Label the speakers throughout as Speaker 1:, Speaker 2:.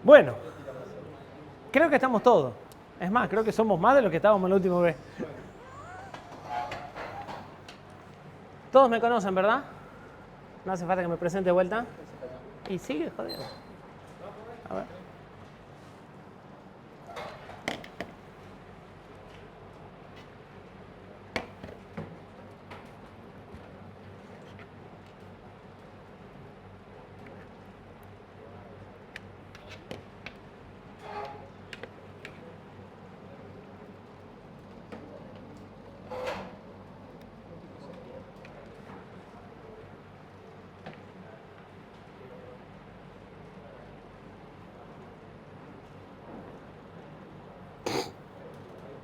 Speaker 1: Bueno, creo que estamos todos. Es más, creo que somos más de los que estábamos la última vez. Todos me conocen, ¿verdad? No hace falta que me presente de vuelta. Y sigue, joder. A ver.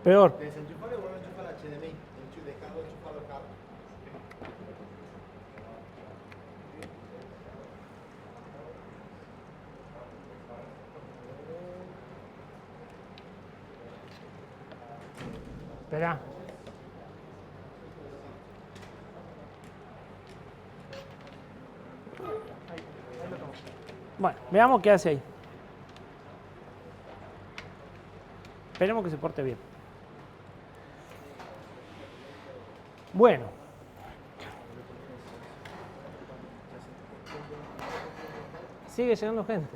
Speaker 1: Peor.
Speaker 2: Desenchúfalo y vuelve a enchufar el HDMI. Dejarlo enchufado el cable.
Speaker 1: Espera. Bueno, veamos qué hace ahí. Esperemos que se porte bien. Bueno. Sigue llegando gente.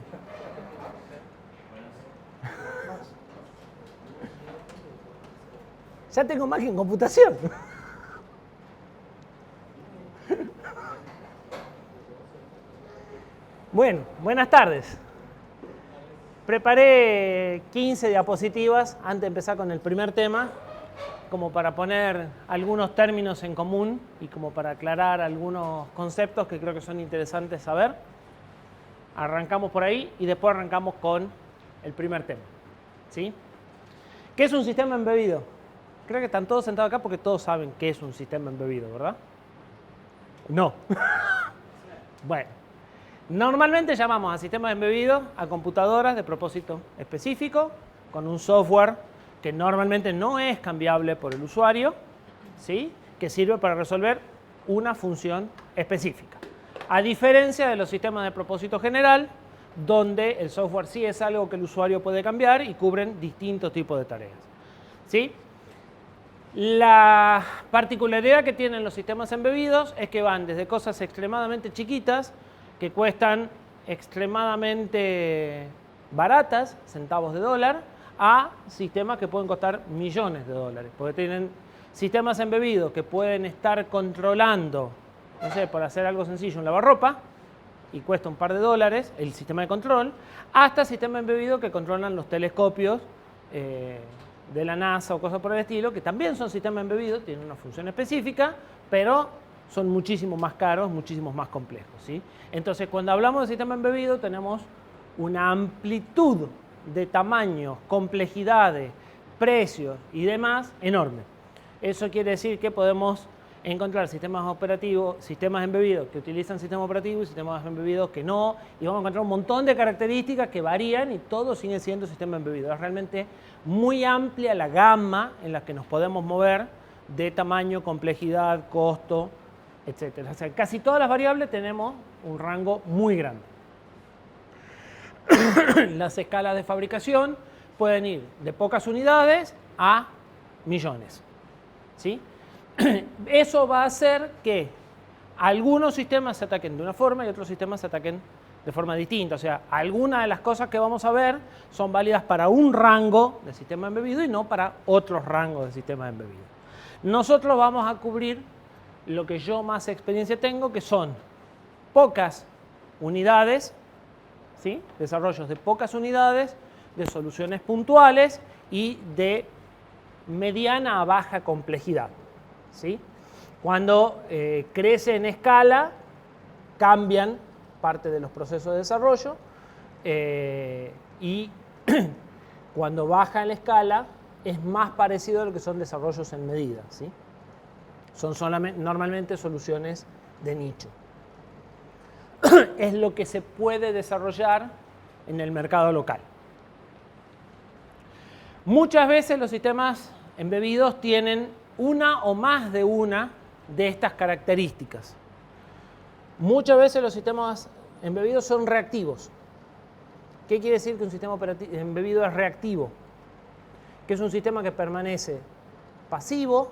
Speaker 1: Ya tengo más que en computación. Bueno, buenas tardes. Preparé 15 diapositivas antes de empezar con el primer tema, como para poner algunos términos en común y como para aclarar algunos conceptos que creo que son interesantes saber. Arrancamos por ahí y después arrancamos con el primer tema. ¿Sí? ¿Qué es un sistema embebido? Creo que están todos sentados acá porque todos saben qué es un sistema embebido, ¿verdad? No. Bueno. Normalmente llamamos a sistemas embebidos a computadoras de propósito específico, con un software que normalmente no es cambiable por el usuario, ¿sí? Que sirve para resolver una función específica. A diferencia de los sistemas de propósito general, donde el software sí es algo que el usuario puede cambiar y cubren distintos tipos de tareas. ¿Sí? La particularidad que tienen los sistemas embebidos es que van desde cosas extremadamente chiquitas, que cuestan extremadamente baratas, centavos de dólar, a sistemas que pueden costar millones de dólares. Porque tienen sistemas embebidos que pueden estar controlando, no sé, por hacer algo sencillo, un lavarropa, y cuesta un par de dólares el sistema de control, hasta sistemas embebidos que controlan los telescopios de la NASA o cosas por el estilo, que también son sistemas embebidos, tienen una función específica, pero son muchísimo más caros, muchísimo más complejos, ¿sí? Entonces, cuando hablamos de sistema embebido, tenemos una amplitud de tamaños, complejidades, precios y demás enorme. Eso quiere decir que podemos encontrar sistemas operativos, sistemas embebidos que utilizan sistemas operativos y sistemas embebidos que no, y vamos a encontrar un montón de características que varían y todo sigue siendo sistema embebido. Es realmente muy amplia la gama en la que nos podemos mover de tamaño, complejidad, costo, etcétera. O sea, casi todas las variables tenemos un rango muy grande. Las escalas de fabricación pueden ir de pocas unidades a millones, ¿sí? Eso va a hacer que algunos sistemas se ataquen de una forma y otros sistemas se ataquen de forma distinta. O sea, algunas de las cosas que vamos a ver son válidas para un rango de sistema embebido y no para otros rangos de sistema embebido. Nosotros vamos a cubrir lo que yo más experiencia tengo, que son pocas unidades, ¿sí? Desarrollos de pocas unidades, de soluciones puntuales y de mediana a baja complejidad, ¿sí? Cuando crece en escala, cambian parte de los procesos de desarrollo y cuando baja en la escala es más parecido a lo que son desarrollos en medida, ¿sí? Son normalmente soluciones de nicho. Es lo que se puede desarrollar en el mercado local. Muchas veces los sistemas embebidos tienen una o más de una de estas características. Muchas veces los sistemas embebidos son reactivos. ¿Qué quiere decir que un sistema embebido es reactivo? Que es un sistema que permanece pasivo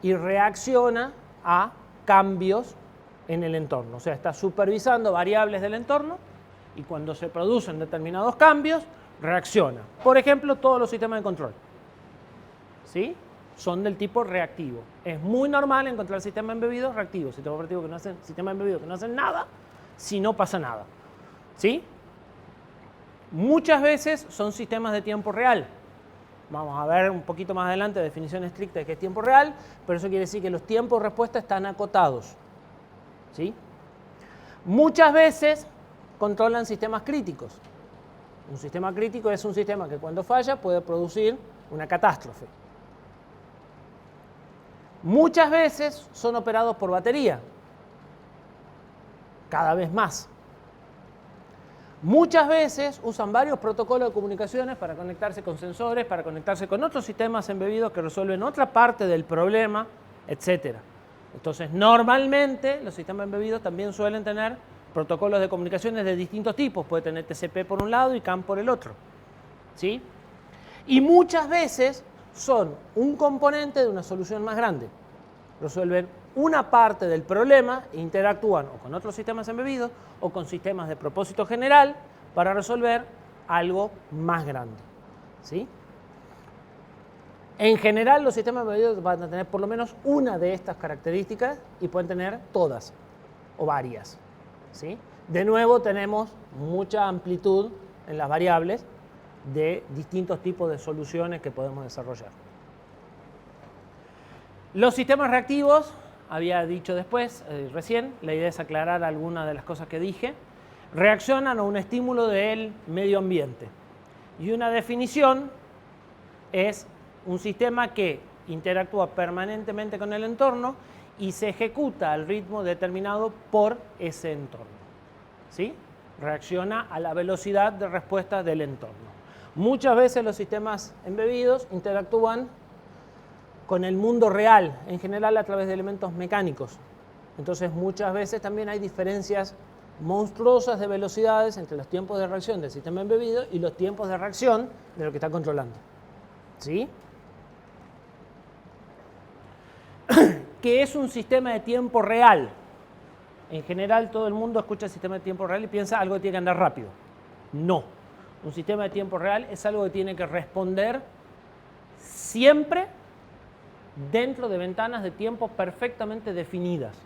Speaker 1: y reacciona a cambios en el entorno. O sea, está supervisando variables del entorno y cuando se producen determinados cambios, reacciona. Por ejemplo, todos los sistemas de control, ¿sí?, son del tipo reactivo. Es muy normal encontrar sistemas embebidos reactivos, sistemas embebidos que no hacen nada si no pasa nada, ¿sí? Muchas veces son sistemas de tiempo real. Vamos a ver un poquito más adelante la definición estricta de qué es tiempo real, pero eso quiere decir que los tiempos de respuesta están acotados, ¿sí? Muchas veces controlan sistemas críticos. Un sistema crítico es un sistema que cuando falla puede producir una catástrofe. Muchas veces son operados por batería, cada vez más. Muchas veces usan varios protocolos de comunicaciones para conectarse con sensores, para conectarse con otros sistemas embebidos que resuelven otra parte del problema, etc. Entonces, normalmente los sistemas embebidos también suelen tener protocolos de comunicaciones de distintos tipos. Puede tener TCP por un lado y CAN por el otro, ¿sí? Y muchas veces son un componente de una solución más grande. Resuelven una parte del problema e interactúan o con otros sistemas embebidos o con sistemas de propósito general para resolver algo más grande, ¿sí? En general, los sistemas embebidos van a tener por lo menos una de estas características y pueden tener todas o varias, ¿sí? De nuevo, tenemos mucha amplitud en las variables de distintos tipos de soluciones que podemos desarrollar. Los sistemas reactivos, había dicho después, recién, la idea es aclarar algunas de las cosas que dije, reaccionan a un estímulo del medio ambiente. Y una definición es un sistema que interactúa permanentemente con el entorno y se ejecuta al ritmo determinado por ese entorno, ¿sí? Reacciona a la velocidad de respuesta del entorno. Muchas veces los sistemas embebidos interactúan con el mundo real, en general a través de elementos mecánicos. Entonces muchas veces también hay diferencias monstruosas de velocidades entre los tiempos de reacción del sistema embebido y los tiempos de reacción de lo que está controlando, ¿sí? ¿Qué es un sistema de tiempo real? En general todo el mundo escucha el sistema de tiempo real y piensa algo que tiene que andar rápido. No. Un sistema de tiempo real es algo que tiene que responder siempre dentro de ventanas de tiempo perfectamente definidas,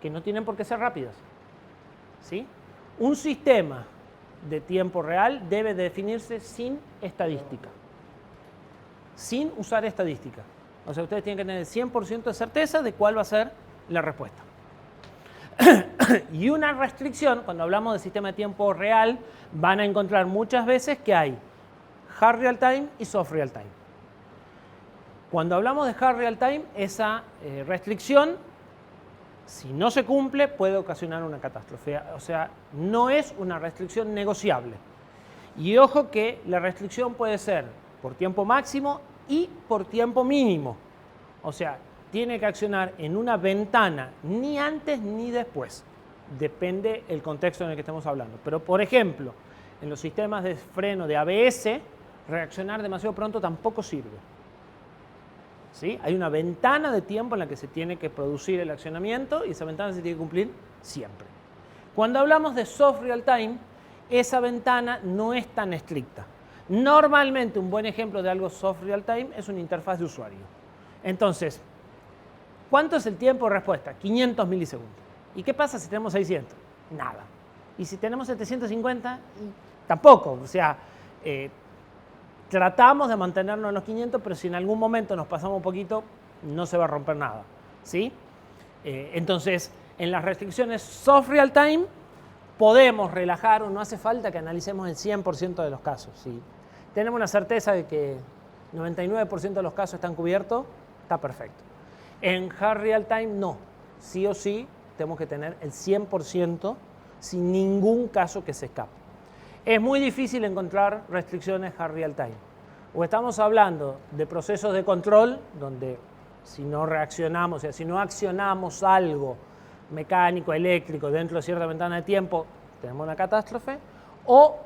Speaker 1: que no tienen por qué ser rápidas, ¿sí? Un sistema de tiempo real debe definirse sin estadística, sin usar estadística. O sea, ustedes tienen que tener el 100% de certeza de cuál va a ser la respuesta. Y una restricción, cuando hablamos de sistema de tiempo real, van a encontrar muchas veces que hay hard real time y soft real time. Cuando hablamos de hard real time, esa restricción, si no se cumple, puede ocasionar una catástrofe. O sea, no es una restricción negociable. Y ojo que la restricción puede ser por tiempo máximo y por tiempo mínimo. O sea, tiene que accionar en una ventana, ni antes ni después. Depende el contexto en el que estemos hablando. Pero, por ejemplo, en los sistemas de freno de ABS, reaccionar demasiado pronto tampoco sirve, ¿sí? Hay una ventana de tiempo en la que se tiene que producir el accionamiento y esa ventana se tiene que cumplir siempre. Cuando hablamos de soft real time, esa ventana no es tan estricta. Normalmente un buen ejemplo de algo soft real time es una interfaz de usuario. Entonces, ¿cuánto es el tiempo de respuesta? 500 milisegundos. ¿Y qué pasa si tenemos 600? Nada. ¿Y si tenemos 750? Tampoco. O sea, tratamos de mantenernos en los 500, pero si en algún momento nos pasamos un poquito, no se va a romper nada, ¿sí? Entonces, en las restricciones soft real time, podemos relajar o no hace falta que analicemos el 100% de los casos, ¿sí? Tenemos una certeza de que 99% de los casos están cubiertos, está perfecto. En hard real time, no. Sí o sí, tenemos que tener el 100% sin ningún caso que se escape. Es muy difícil encontrar restricciones hard real time. O estamos hablando de procesos de control, donde si no reaccionamos, o sea, si no accionamos algo mecánico, eléctrico, dentro de cierta ventana de tiempo, tenemos una catástrofe, o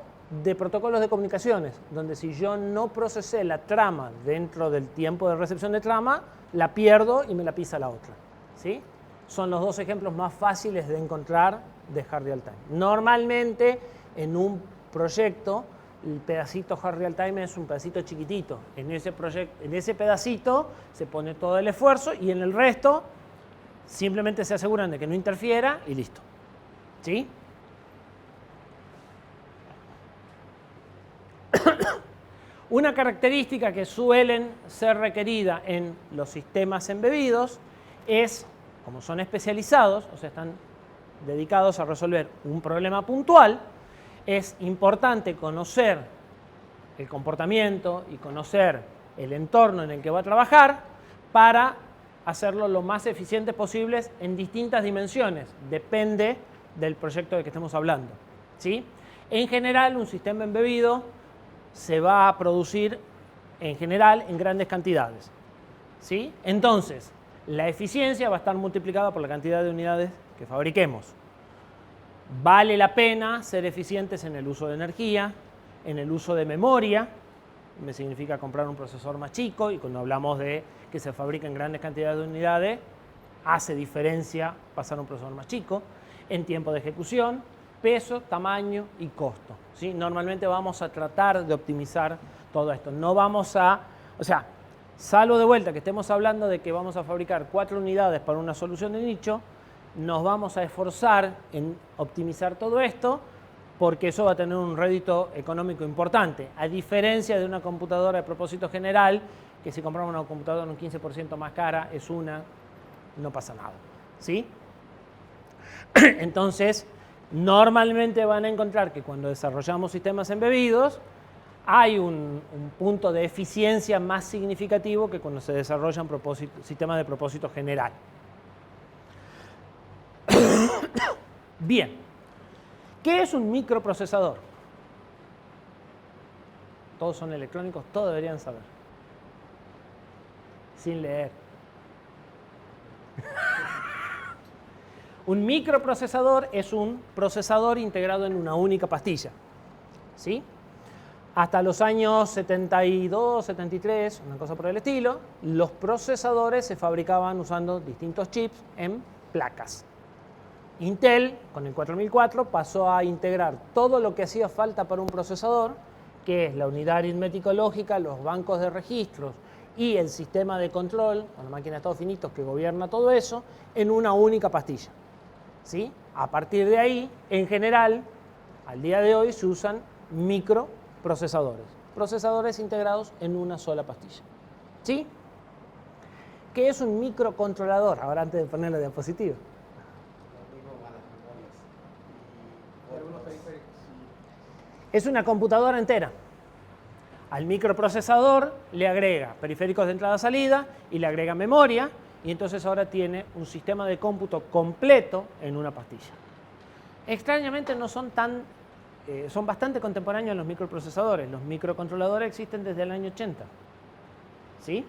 Speaker 1: de protocolos de comunicaciones, donde si yo no procesé la trama dentro del tiempo de recepción de trama, la pierdo y me la pisa la otra. ¿Sí? Son los dos ejemplos más fáciles de encontrar de hard real time. Normalmente en un proyecto el pedacito hard real time es un pedacito chiquitito. En ese pedacito se pone todo el esfuerzo y en el resto simplemente se aseguran de que no interfiera y listo. ¿Sí? Una característica que suelen ser requerida en los sistemas embebidos es, como son especializados, o sea, están dedicados a resolver un problema puntual, es importante conocer el comportamiento y conocer el entorno en el que va a trabajar para hacerlo lo más eficiente posible en distintas dimensiones. Depende del proyecto de que estemos hablando. ¿Sí? En general, un sistema embebido se va a producir en general en grandes cantidades. ¿Sí? Entonces, la eficiencia va a estar multiplicada por la cantidad de unidades que fabriquemos. Vale la pena ser eficientes en el uso de energía, en el uso de memoria. Me significa comprar un procesador más chico, y cuando hablamos de que se fabrica en grandes cantidades de unidades, hace diferencia pasar a un procesador más chico. En tiempo de ejecución, peso, tamaño y costo. ¿Sí? Normalmente vamos a tratar de optimizar todo esto. No vamos a, o sea, salvo de vuelta que estemos hablando de que vamos a fabricar 4 unidades para una solución de nicho, nos vamos a esforzar en optimizar todo esto porque eso va a tener un rédito económico importante, a diferencia de una computadora de propósito general, que si compramos una computadora un 15% más cara, no pasa nada. ¿Sí? Entonces, normalmente van a encontrar que cuando desarrollamos sistemas embebidos, hay un punto de eficiencia más significativo que cuando se desarrollan sistemas de propósito general. Bien, ¿qué es un microprocesador? Todos son electrónicos, todos deberían saber. Sin leer. Un microprocesador es un procesador integrado en una única pastilla. ¿Sí? Hasta los años 72, 73, una cosa por el estilo, los procesadores se fabricaban usando distintos chips en placas. Intel, con el 4004, pasó a integrar todo lo que hacía falta para un procesador, que es la unidad aritmético-lógica, los bancos de registros y el sistema de control, con la máquina de estados finitos que gobierna todo eso, en una única pastilla. ¿Sí? A partir de ahí, en general, al día de hoy se usan microprocesadores, procesadores integrados en una sola pastilla. ¿Sí? ¿Qué es un microcontrolador? Ahora, antes de poner la diapositiva. Es una computadora entera. Al microprocesador le agrega periféricos de entrada-salida y le agrega memoria, y entonces ahora tiene un sistema de cómputo completo en una pastilla. Extrañamente no son son bastante contemporáneos los microprocesadores. Los microcontroladores existen desde el año 80. ¿Sí?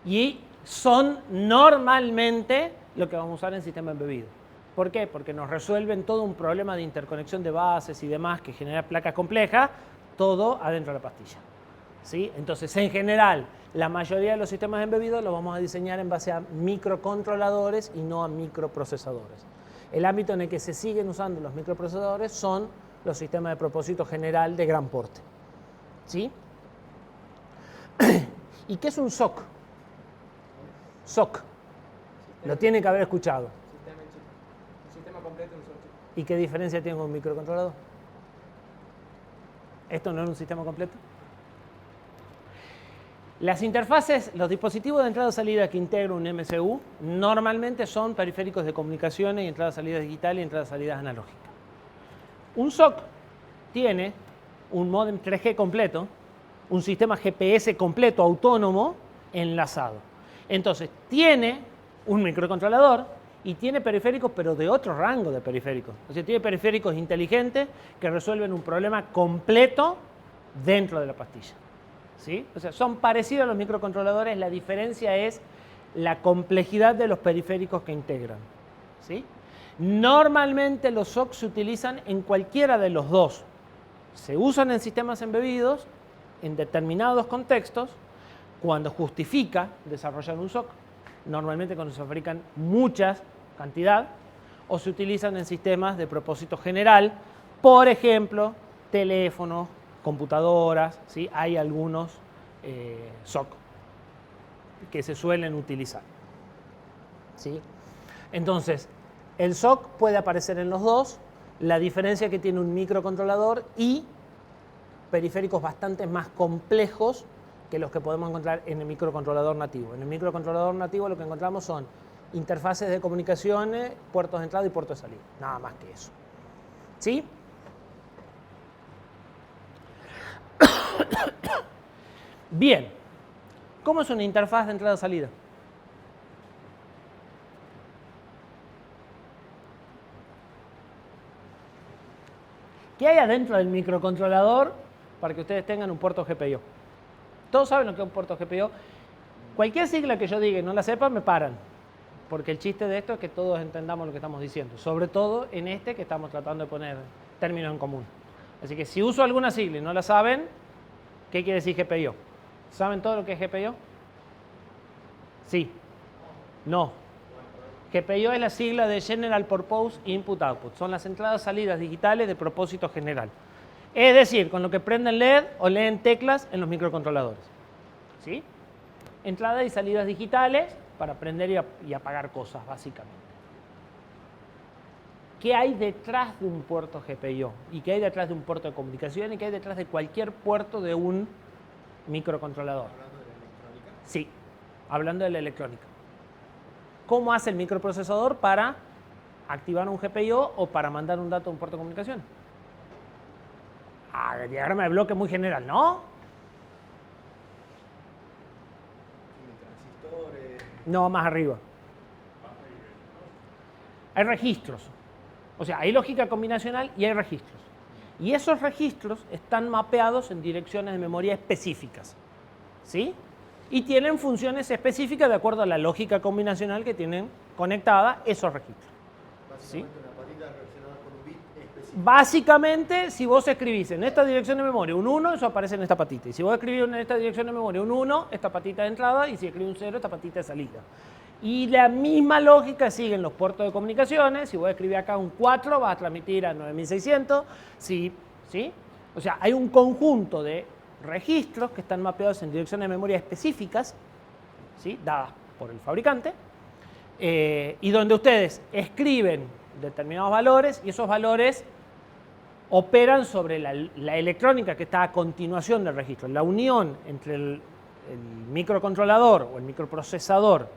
Speaker 1: Y son normalmente lo que vamos a usar en sistema embebido. ¿Por qué? Porque nos resuelven todo un problema de interconexión de bases y demás que genera placas complejas, todo adentro de la pastilla. ¿Sí? Entonces, en general, la mayoría de los sistemas embebidos los vamos a diseñar en base a microcontroladores y no a microprocesadores. El ámbito en el que se siguen usando los microprocesadores son los sistemas de propósito general de gran porte. ¿Sí? ¿Y qué es un SOC? SOC. Lo tienen que haber escuchado.
Speaker 3: Un sistema completo en un solo chip.
Speaker 1: ¿Y qué diferencia tiene con un microcontrolador? ¿Esto no es un sistema completo? Las interfaces, los dispositivos de entrada-salida que integra un MCU normalmente son periféricos de comunicaciones y entrada-salida digital y entrada-salida analógica. Un SOC tiene un módem 3G completo, un sistema GPS completo autónomo enlazado. Entonces, tiene un microcontrolador y tiene periféricos, pero de otro rango de periféricos. O sea, tiene periféricos inteligentes que resuelven un problema completo dentro de la pastilla. ¿Sí? O sea, son parecidos a los microcontroladores, la diferencia es la complejidad de los periféricos que integran. ¿Sí? Normalmente los SOC se utilizan en cualquiera de los dos se usan en sistemas embebidos en determinados contextos cuando justifica desarrollar un SOC, normalmente cuando se fabrican muchas cantidad, o se utilizan en sistemas de propósito general, por ejemplo, teléfonos, computadoras, ¿sí? Hay algunos SOC que se suelen utilizar, ¿sí? Entonces, el SOC puede aparecer en los dos, la diferencia es que tiene un microcontrolador y periféricos bastante más complejos que los que podemos encontrar en el microcontrolador nativo. En el microcontrolador nativo lo que encontramos son interfaces de comunicaciones, puertos de entrada y puertos de salida, nada más que eso. ¿Sí? Bien, ¿cómo es una interfaz de entrada-salida? ¿Qué hay adentro del microcontrolador para que ustedes tengan un puerto GPIO? Todos saben lo que es un puerto GPIO. Cualquier sigla que yo diga y no la sepan, me paran. Porque el chiste de esto es que todos entendamos lo que estamos diciendo. Sobre todo en este que estamos tratando de poner términos en común. Así que si uso alguna sigla y no la saben, ¿qué quiere decir GPIO? ¿Saben todo lo que es GPIO? Sí. No. GPIO es la sigla de General Purpose Input Output. Son las entradas y salidas digitales de propósito general. Es decir, con lo que prenden LED o leen teclas en los microcontroladores. ¿Sí? Entradas y salidas digitales para prender y apagar cosas, básicamente. ¿Qué hay detrás de un puerto GPIO? ¿Y qué hay detrás de un puerto de comunicación? ¿Y qué hay detrás de cualquier puerto de un microcontrolador?
Speaker 2: ¿Hablando de la electrónica?
Speaker 1: Sí, hablando de la electrónica. ¿Cómo hace el microprocesador para activar un GPIO o para mandar un dato a un puerto de comunicación? Ah, el diagrama de bloque muy general, ¿no?
Speaker 2: Tiene transistores.
Speaker 1: No, más arriba. Hay registros. O sea, hay lógica combinacional y hay registros. Y esos registros están mapeados en direcciones de memoria específicas. ¿Sí? Y tienen funciones específicas de acuerdo a la lógica combinacional que tienen conectada esos registros. ¿Sí?
Speaker 2: Básicamente una patita relacionada con un bit específico.
Speaker 1: Básicamente, si vos escribís en esta dirección de memoria un 1, eso aparece en esta patita. Y si vos escribís en esta dirección de memoria un 1, esta patita de entrada, y si escribís un 0, esta patita de salida. Y la misma lógica sigue en los puertos de comunicaciones. Si vos escribís acá un 4, vas a transmitir a 9600. ¿Sí? O sea, hay un conjunto de registros que están mapeados en direcciones de memoria específicas, ¿sí? Dadas por el fabricante, y donde ustedes escriben determinados valores y esos valores operan sobre la electrónica que está a continuación del registro. La unión entre el microcontrolador o el microprocesador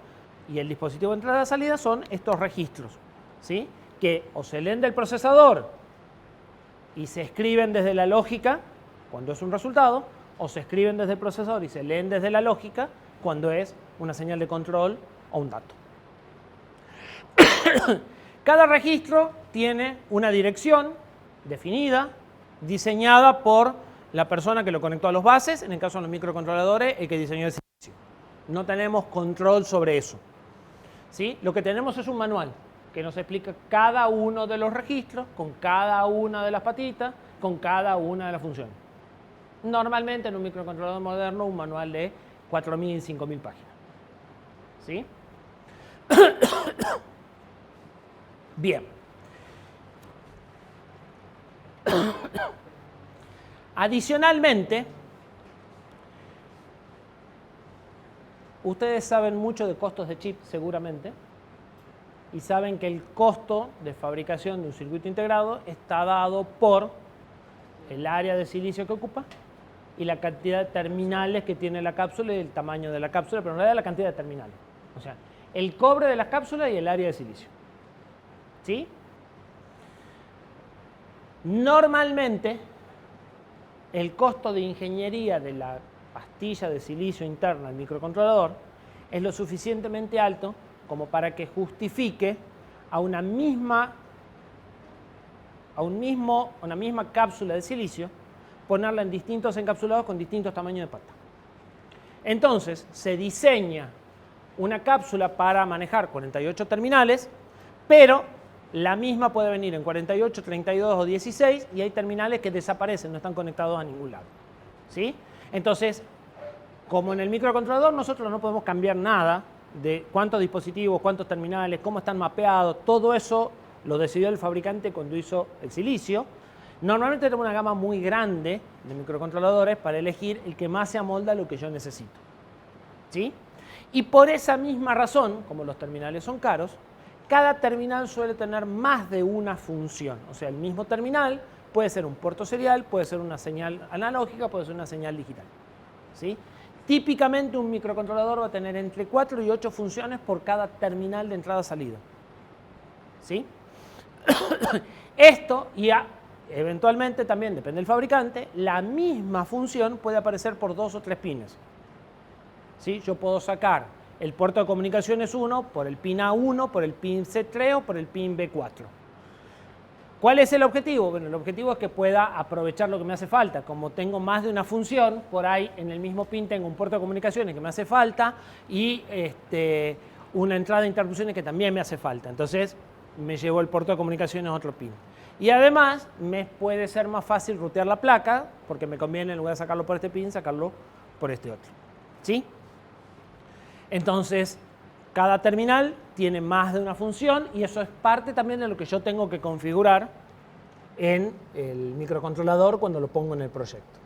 Speaker 1: y el dispositivo de entrada y salida son estos registros, ¿sí? Que o se leen del procesador y se escriben desde la lógica cuando es un resultado, o se escriben desde el procesador y se leen desde la lógica cuando es una señal de control o un dato. Cada registro tiene una dirección definida, diseñada por la persona que lo conectó a los bases, en el caso de los microcontroladores, el que diseñó el servicio. No tenemos control sobre eso. ¿Sí? Lo que tenemos es un manual que nos explica cada uno de los registros, con cada una de las patitas, con cada una de las funciones. Normalmente en un microcontrolador moderno un manual de 4.000, 5.000 páginas. ¿Sí? Bien. Adicionalmente, ustedes saben mucho de costos de chip seguramente y saben que el costo de fabricación de un circuito integrado está dado por el área de silicio que ocupa y la cantidad de terminales que tiene la cápsula y el tamaño de la cápsula, pero en realidad la cantidad de terminales. O sea, el cobre de las cápsulas y el área de silicio. ¿Sí? Normalmente, el costo de ingeniería de la pastilla de silicio interna al microcontrolador es lo suficientemente alto como para que justifique a una misma cápsula de silicio ponerla en distintos encapsulados con distintos tamaños de pata. Entonces, se diseña una cápsula para manejar 48 terminales, pero La misma puede venir en 48, 32 o 16 y hay terminales que desaparecen, no están conectados a ningún lado. ¿Sí? Entonces, como en el microcontrolador nosotros no podemos cambiar nada de cuántos dispositivos, cuántos terminales, cómo están mapeados, todo eso lo decidió el fabricante cuando hizo el silicio. Normalmente tengo una gama muy grande de microcontroladores para elegir el que más se amolda a lo que yo necesito. ¿Sí? Y por esa misma razón, como los terminales son caros, cada terminal suele tener más de una función. O sea, el mismo terminal puede ser un puerto serial, puede ser una señal analógica, puede ser una señal digital. ¿Sí? Típicamente un microcontrolador va a tener entre 4 y 8 funciones por cada terminal de entrada-salida. ¿Sí? Esto eventualmente también, depende del fabricante, la misma función puede aparecer por 2 o 3 pines. ¿Sí? Yo puedo sacar el puerto de comunicaciones 1 por el pin A1, por el pin C3 o por el pin B4. ¿Cuál es el objetivo? Bueno, el objetivo es que pueda aprovechar lo que me hace falta. Como tengo más de una función, por ahí en el mismo pin tengo un puerto de comunicaciones que me hace falta y una entrada de interrupciones que también me hace falta. Entonces me llevo el puerto de comunicaciones a otro pin. Y además me puede ser más fácil rutear la placa porque me conviene en lugar de sacarlo por este pin, sacarlo por este otro. ¿Sí? Entonces, cada terminal tiene más de una función y eso es parte también de lo que yo tengo que configurar en el microcontrolador cuando lo pongo en el proyecto.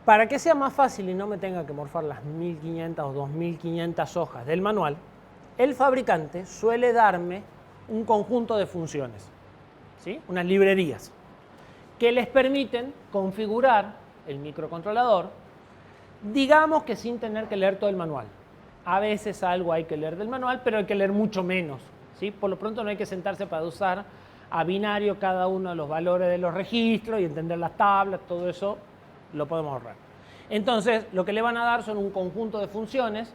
Speaker 1: Para que sea más fácil y no me tenga que morfar las 1500 o 2500 hojas del manual, el fabricante suele darme un conjunto de funciones, ¿sí? Unas librerías, que les permiten configurar el microcontrolador, digamos que sin tener que leer todo el manual. A veces algo hay que leer del manual, pero hay que leer mucho menos, ¿sí? Por lo pronto no hay que sentarse para usar a binario cada uno de los valores de los registros y entender las tablas, todo eso lo podemos ahorrar. Entonces, lo que le van a dar son un conjunto de funciones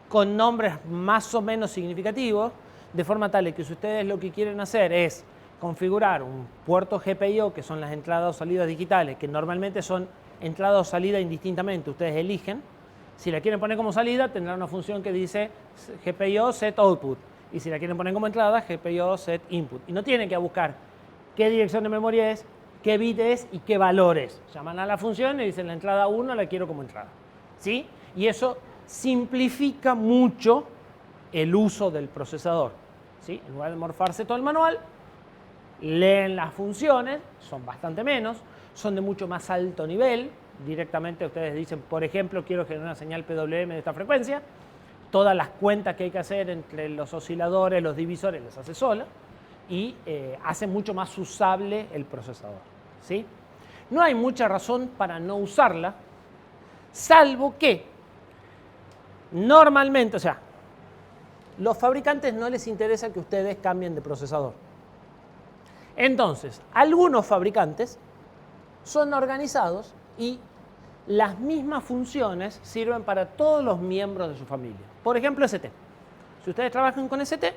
Speaker 1: con nombres más o menos significativos, de forma tal que si ustedes lo que quieren hacer es configurar un puerto GPIO, que son las entradas o salidas digitales, que normalmente son entrada o salida indistintamente, ustedes eligen. Si la quieren poner como salida, tendrá una función que dice GPIO set output. Y si la quieren poner como entrada, GPIO set input. Y no tienen que buscar qué dirección de memoria es, qué bit es y qué valor es. Llaman a la función y dicen la entrada 1 la quiero como entrada. ¿Sí? Y eso simplifica mucho el uso del procesador. ¿Sí? En lugar de morfarse todo el manual, leen las funciones, son bastante menos, son de mucho más alto nivel. Directamente ustedes dicen, por ejemplo, quiero generar una señal PWM de esta frecuencia. Todas las cuentas que hay que hacer entre los osciladores, los divisores, las hace sola y hace mucho más usable el procesador. ¿Sí? No hay mucha razón para no usarla, salvo que normalmente, o sea, los fabricantes no les interesa que ustedes cambien de procesador. Entonces, algunos fabricantes son organizados y las mismas funciones sirven para todos los miembros de su familia. Por ejemplo, ST. Si ustedes trabajan con ST,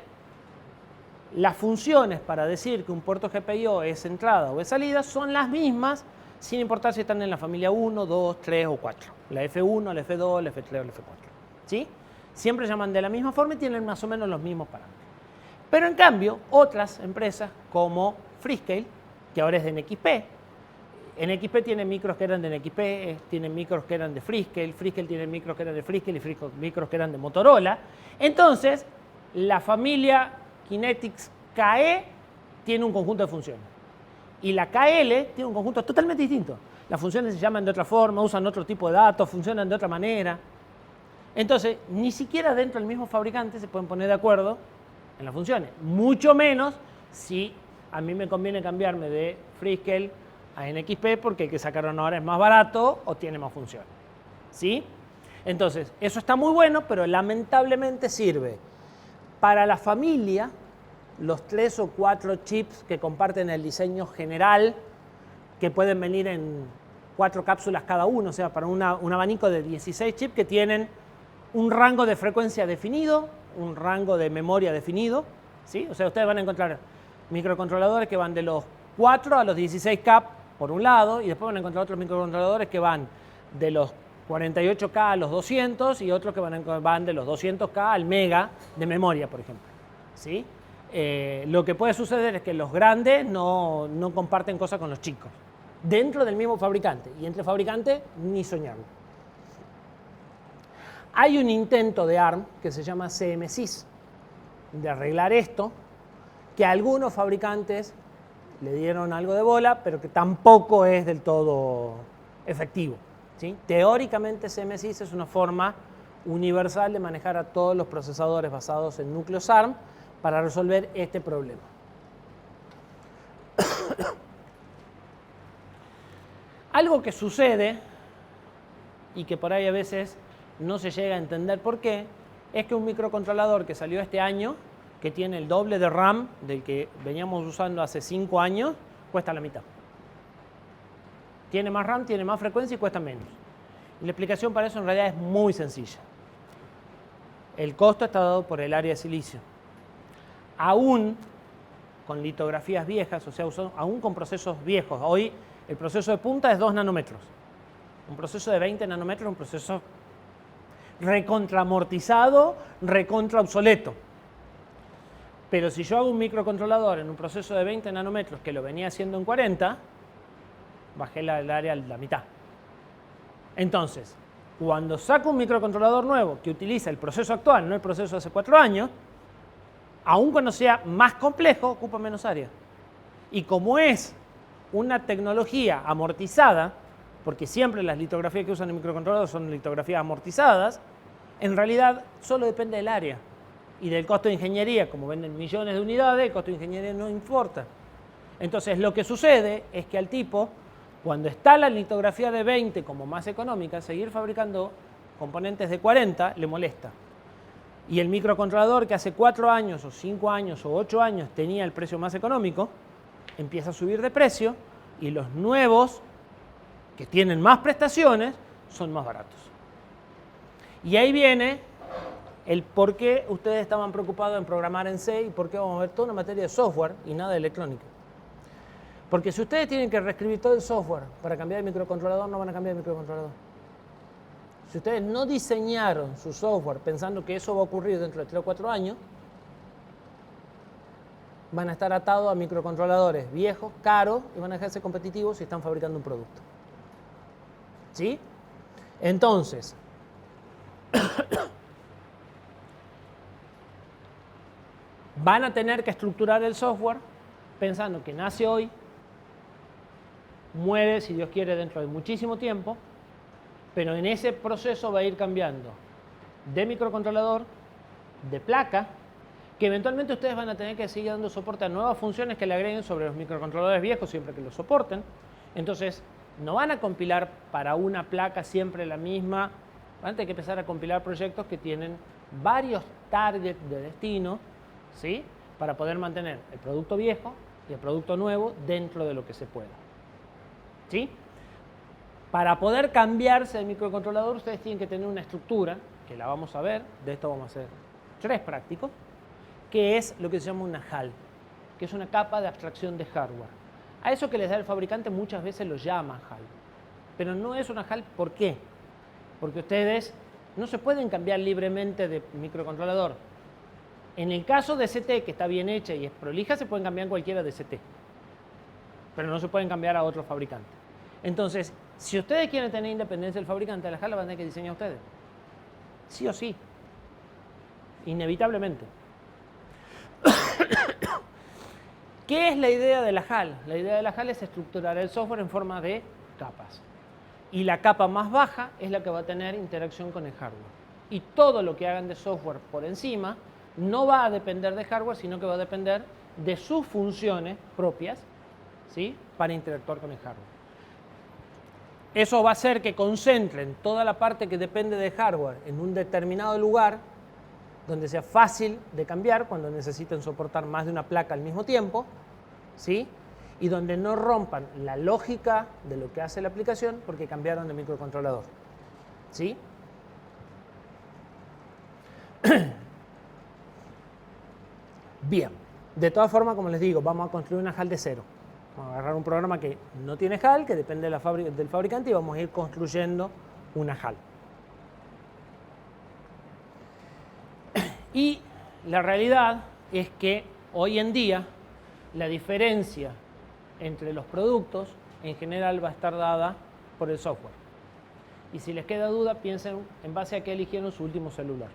Speaker 1: las funciones para decir que un puerto GPIO es entrada o es salida son las mismas, sin importar si están en la familia 1, 2, 3 o 4. La F1, la F2, la F3 o la F4. ¿Sí? Siempre llaman de la misma forma y tienen más o menos los mismos parámetros. Pero en cambio, otras empresas como Freescale, que ahora es de NXP, NXP tiene micros que eran de NXP, tiene micros que eran de Freescale, Freescale tiene micros que eran de Freescale y micros que eran de Motorola. Entonces, la familia Kinetics KE tiene un conjunto de funciones. Y la KL tiene un conjunto totalmente distinto. Las funciones se llaman de otra forma, usan otro tipo de datos, funcionan de otra manera. Entonces, ni siquiera dentro del mismo fabricante se pueden poner de acuerdo en las funciones. Mucho menos si a mí me conviene cambiarme de Freescale a NXP porque el que sacaron ahora es más barato o tiene más funciones. ¿Sí? Entonces, eso está muy bueno, pero lamentablemente sirve para la familia, los 3 o 4 chips que comparten el diseño general, que pueden venir en 4 cápsulas cada uno, o sea, para un abanico de 16 chips que tienen un rango de frecuencia definido, un rango de memoria definido. ¿Sí? O sea, ustedes van a encontrar microcontroladores que van de los 4 a los 16 cap por un lado, y después van a encontrar otros microcontroladores que van de los 48K a los 200 y otros que van de los 200K al mega de memoria, por ejemplo. ¿sí? Lo que puede suceder es que los grandes no comparten cosas con los chicos, dentro del mismo fabricante, y entre fabricantes ni soñarlo. Hay un intento de ARM que se llama CMSIS, de arreglar esto, que algunos fabricantes le dieron algo de bola, pero que tampoco es del todo efectivo, ¿sí? Teóricamente CMSIS es una forma universal de manejar a todos los procesadores basados en núcleos ARM para resolver este problema. Algo que sucede, y que por ahí a veces no se llega a entender por qué, es que un microcontrolador que salió este año, que tiene el doble de RAM del que veníamos usando hace 5 años, cuesta la mitad. Tiene más RAM, tiene más frecuencia y cuesta menos. Y la explicación para eso en realidad es muy sencilla. El costo está dado por el área de silicio. Aún con litografías viejas, o sea, aún con procesos viejos. Hoy el proceso de punta es 2 nanómetros. Un proceso de 20 nanómetros es un proceso recontraamortizado, recontra obsoleto. Pero si yo hago un microcontrolador en un proceso de 20 nanómetros que lo venía haciendo en 40, bajé el área a la mitad. Entonces, cuando saco un microcontrolador nuevo que utiliza el proceso actual, no el proceso de hace 4 años, aun cuando sea más complejo, ocupa menos área. Y como es una tecnología amortizada, porque siempre las litografías que usan el microcontrolador son litografías amortizadas, en realidad solo depende del área. Y del costo de ingeniería, como venden millones de unidades, el costo de ingeniería no importa. Entonces lo que sucede es que al tipo, cuando está la litografía de 20 como más económica, seguir fabricando componentes de 40 le molesta. Y el microcontrolador que hace 4 años o 5 años o 8 años tenía el precio más económico, empieza a subir de precio y los nuevos, que tienen más prestaciones, son más baratos. Y ahí viene el por qué ustedes estaban preocupados en programar en C y por qué vamos a ver toda una materia de software y nada de electrónica. Porque si ustedes tienen que reescribir todo el software para cambiar el microcontrolador, no van a cambiar el microcontrolador. Si ustedes no diseñaron su software pensando que eso va a ocurrir dentro de 3 o 4 años, van a estar atados a microcontroladores viejos, caros, y van a dejarse competitivos si están fabricando un producto. ¿Sí? Entonces, van a tener que estructurar el software pensando que nace hoy, muere, si Dios quiere, dentro de muchísimo tiempo, pero en ese proceso va a ir cambiando de microcontrolador, de placa, que eventualmente ustedes van a tener que seguir dando soporte a nuevas funciones que le agreguen sobre los microcontroladores viejos siempre que los soporten. Entonces, no van a compilar para una placa siempre la misma, van a tener que empezar a compilar proyectos que tienen varios targets de destino, ¿sí? Para poder mantener el producto viejo y el producto nuevo dentro de lo que se pueda. ¿Sí? Para poder cambiarse de microcontrolador, ustedes tienen que tener una estructura, que la vamos a ver, de esto vamos a hacer 3 prácticos, que es lo que se llama una HAL, que es una capa de abstracción de hardware. A eso que les da el fabricante muchas veces lo llama HAL, pero no es una HAL, ¿por qué? Porque ustedes no se pueden cambiar libremente de microcontrolador. En el caso de CT, que está bien hecha y es prolija, se pueden cambiar cualquiera de CT, pero no se pueden cambiar a otro fabricante. Entonces, si ustedes quieren tener independencia del fabricante, la HAL la van a tener que diseñar ustedes. Sí o sí. Inevitablemente. ¿Qué es la idea de la HAL? La idea de la HAL es estructurar el software en forma de capas. Y la capa más baja es la que va a tener interacción con el hardware. Y todo lo que hagan de software por encima no va a depender de hardware, sino que va a depender de sus funciones propias, ¿sí? Para interactuar con el hardware. Eso va a hacer que concentren toda la parte que depende de hardware en un determinado lugar donde sea fácil de cambiar cuando necesiten soportar más de una placa al mismo tiempo, ¿sí? Y donde no rompan la lógica de lo que hace la aplicación porque cambiaron de microcontrolador, ¿sí? Bien, de todas formas, como les digo, vamos a construir una HAL de cero. Vamos a agarrar un programa que no tiene HAL, que depende de del fabricante, y vamos a ir construyendo una HAL. Y la realidad es que hoy en día la diferencia entre los productos en general va a estar dada por el software. Y si les queda duda, piensen en base a qué eligieron su último celular.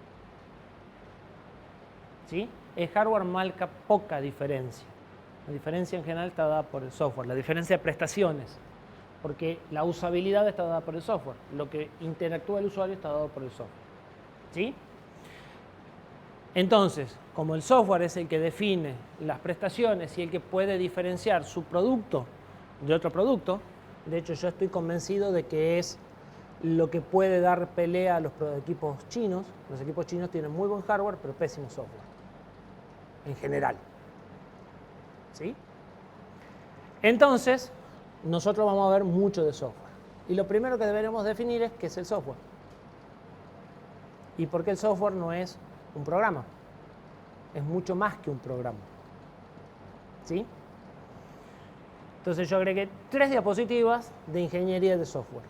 Speaker 1: ¿Sí? El hardware marca poca diferencia. La diferencia en general está dada por el software. La diferencia de prestaciones, porque la usabilidad está dada por el software. Lo que interactúa el usuario está dado por el software. ¿Sí? Entonces, como el software es el que define las prestaciones y el que puede diferenciar su producto de otro producto, de hecho yo estoy convencido de que es lo que puede dar pelea a los equipos chinos. Los equipos chinos tienen muy buen hardware, pero pésimo software, en general. ¿Sí? Entonces, nosotros vamos a ver mucho de software. Y lo primero que deberemos definir es qué es el software. Y por qué el software no es un programa. Es mucho más que un programa. ¿Sí? Entonces yo agregué 3 diapositivas de ingeniería de software.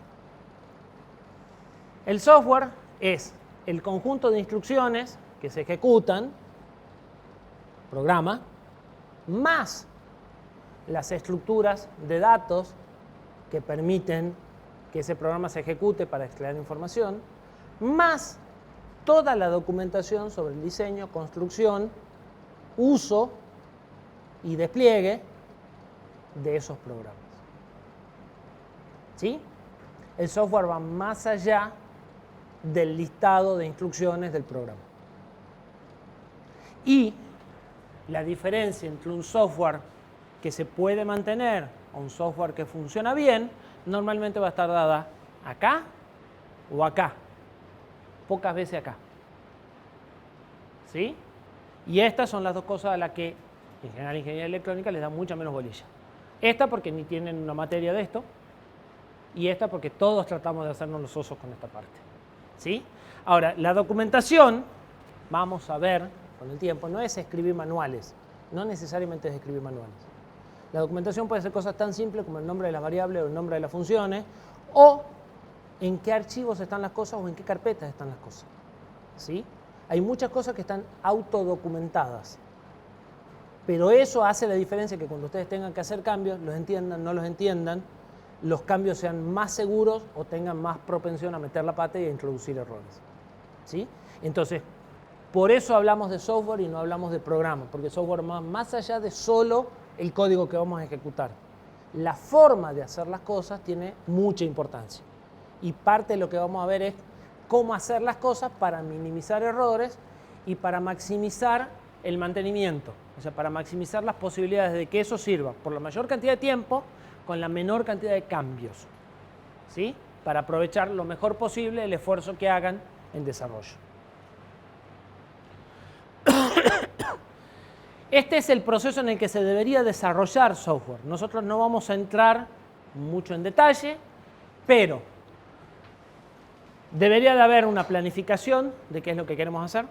Speaker 1: El software es el conjunto de instrucciones que se ejecutan, programa, más las estructuras de datos que permiten que ese programa se ejecute para extraer información, más toda la documentación sobre el diseño, construcción, uso y despliegue de esos programas. ¿Sí? El software va más allá del listado de instrucciones del programa. Y la diferencia entre un software que se puede mantener o un software que funciona bien, normalmente va a estar dada acá o acá. Pocas veces acá. ¿Sí? Y estas son las dos cosas a las que en general ingeniería electrónica les da mucha menos bolilla. Esta porque ni tienen una materia de esto, y esta porque todos tratamos de hacernos los osos con esta parte. ¿Sí? Ahora, la documentación, vamos a ver con el tiempo, no es escribir manuales, no necesariamente es escribir manuales. La documentación puede ser cosas tan simples como el nombre de las variables o el nombre de las funciones, o en qué archivos están las cosas o en qué carpetas están las cosas. ¿Sí? Hay muchas cosas que están autodocumentadas, pero eso hace la diferencia que cuando ustedes tengan que hacer cambios, los entiendan, no los entiendan, los cambios sean más seguros o tengan más propensión a meter la pata y a introducir errores. ¿Sí? Entonces, por eso hablamos de software y no hablamos de programa, porque el software va más allá de solo el código que vamos a ejecutar. La forma de hacer las cosas tiene mucha importancia. Y parte de lo que vamos a ver es cómo hacer las cosas para minimizar errores y para maximizar el mantenimiento. O sea, para maximizar las posibilidades de que eso sirva por la mayor cantidad de tiempo con la menor cantidad de cambios. ¿Sí? Para aprovechar lo mejor posible el esfuerzo que hagan en desarrollo. Este es el proceso en el que se debería desarrollar software. Nosotros no vamos a entrar mucho en detalle, pero debería de haber una planificación de qué es lo que queremos hacer.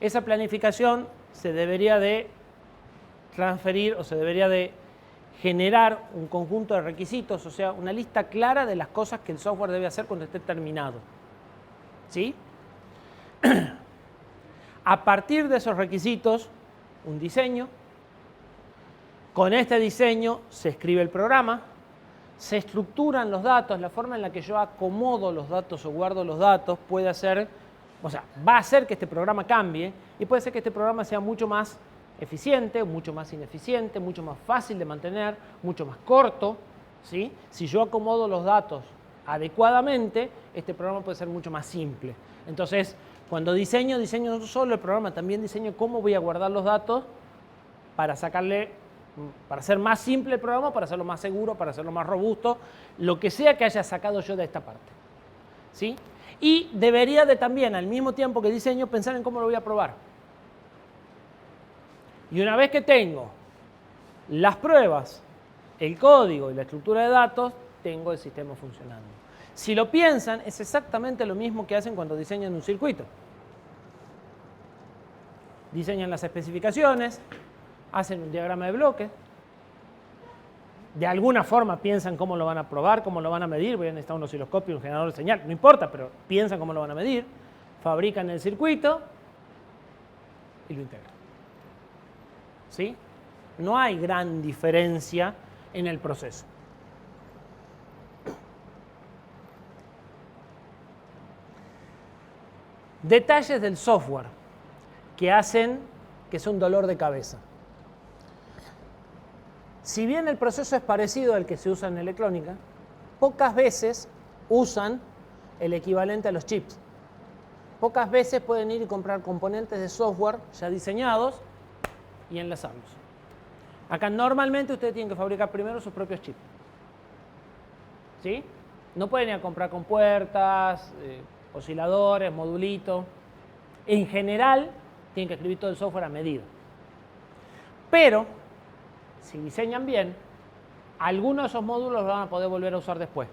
Speaker 1: Esa planificación se debería de transferir o se debería de generar un conjunto de requisitos, o sea, una lista clara de las cosas que el software debe hacer cuando esté terminado. ¿Sí? A partir de esos requisitos, un diseño. Con este diseño se escribe el programa, se estructuran los datos, la forma en la que yo acomodo los datos o guardo los datos puede hacer, o sea, va a hacer que este programa cambie y puede ser que este programa sea mucho más eficiente, mucho más ineficiente, mucho más fácil de mantener, mucho más corto. ¿Sí? Si yo acomodo los datos adecuadamente, este programa puede ser mucho más simple. Entonces, cuando diseño no solo el programa, también diseño cómo voy a guardar los datos para sacarle, para hacer más simple el programa, para hacerlo más seguro, para hacerlo más robusto, lo que sea que haya sacado yo de esta parte. ¿Sí? Y debería de también, al mismo tiempo que diseño, pensar en cómo lo voy a probar. Y una vez que tengo las pruebas, el código y la estructura de datos, tengo el sistema funcionando. Si lo piensan, es exactamente lo mismo que hacen cuando diseñan un circuito. Diseñan las especificaciones, hacen un diagrama de bloques, de alguna forma piensan cómo lo van a probar, cómo lo van a medir, voy a necesitar un osciloscopio, un generador de señal, no importa, pero piensan cómo lo van a medir, fabrican el circuito, y lo integra. ¿Sí? No hay gran diferencia en el proceso. Detalles del software que hacen que sea un dolor de cabeza. Si bien el proceso es parecido al que se usa en electrónica, pocas veces usan el equivalente a los chips. Pocas veces pueden ir y comprar componentes de software ya diseñados y enlazarlos. Acá normalmente ustedes tienen que fabricar primero sus propios chips. ¿Sí? No pueden ir a comprar compuertas, osciladores, modulitos. En general, tienen que escribir todo el software a medida. Pero, si diseñan bien, algunos de esos módulos los van a poder volver a usar después.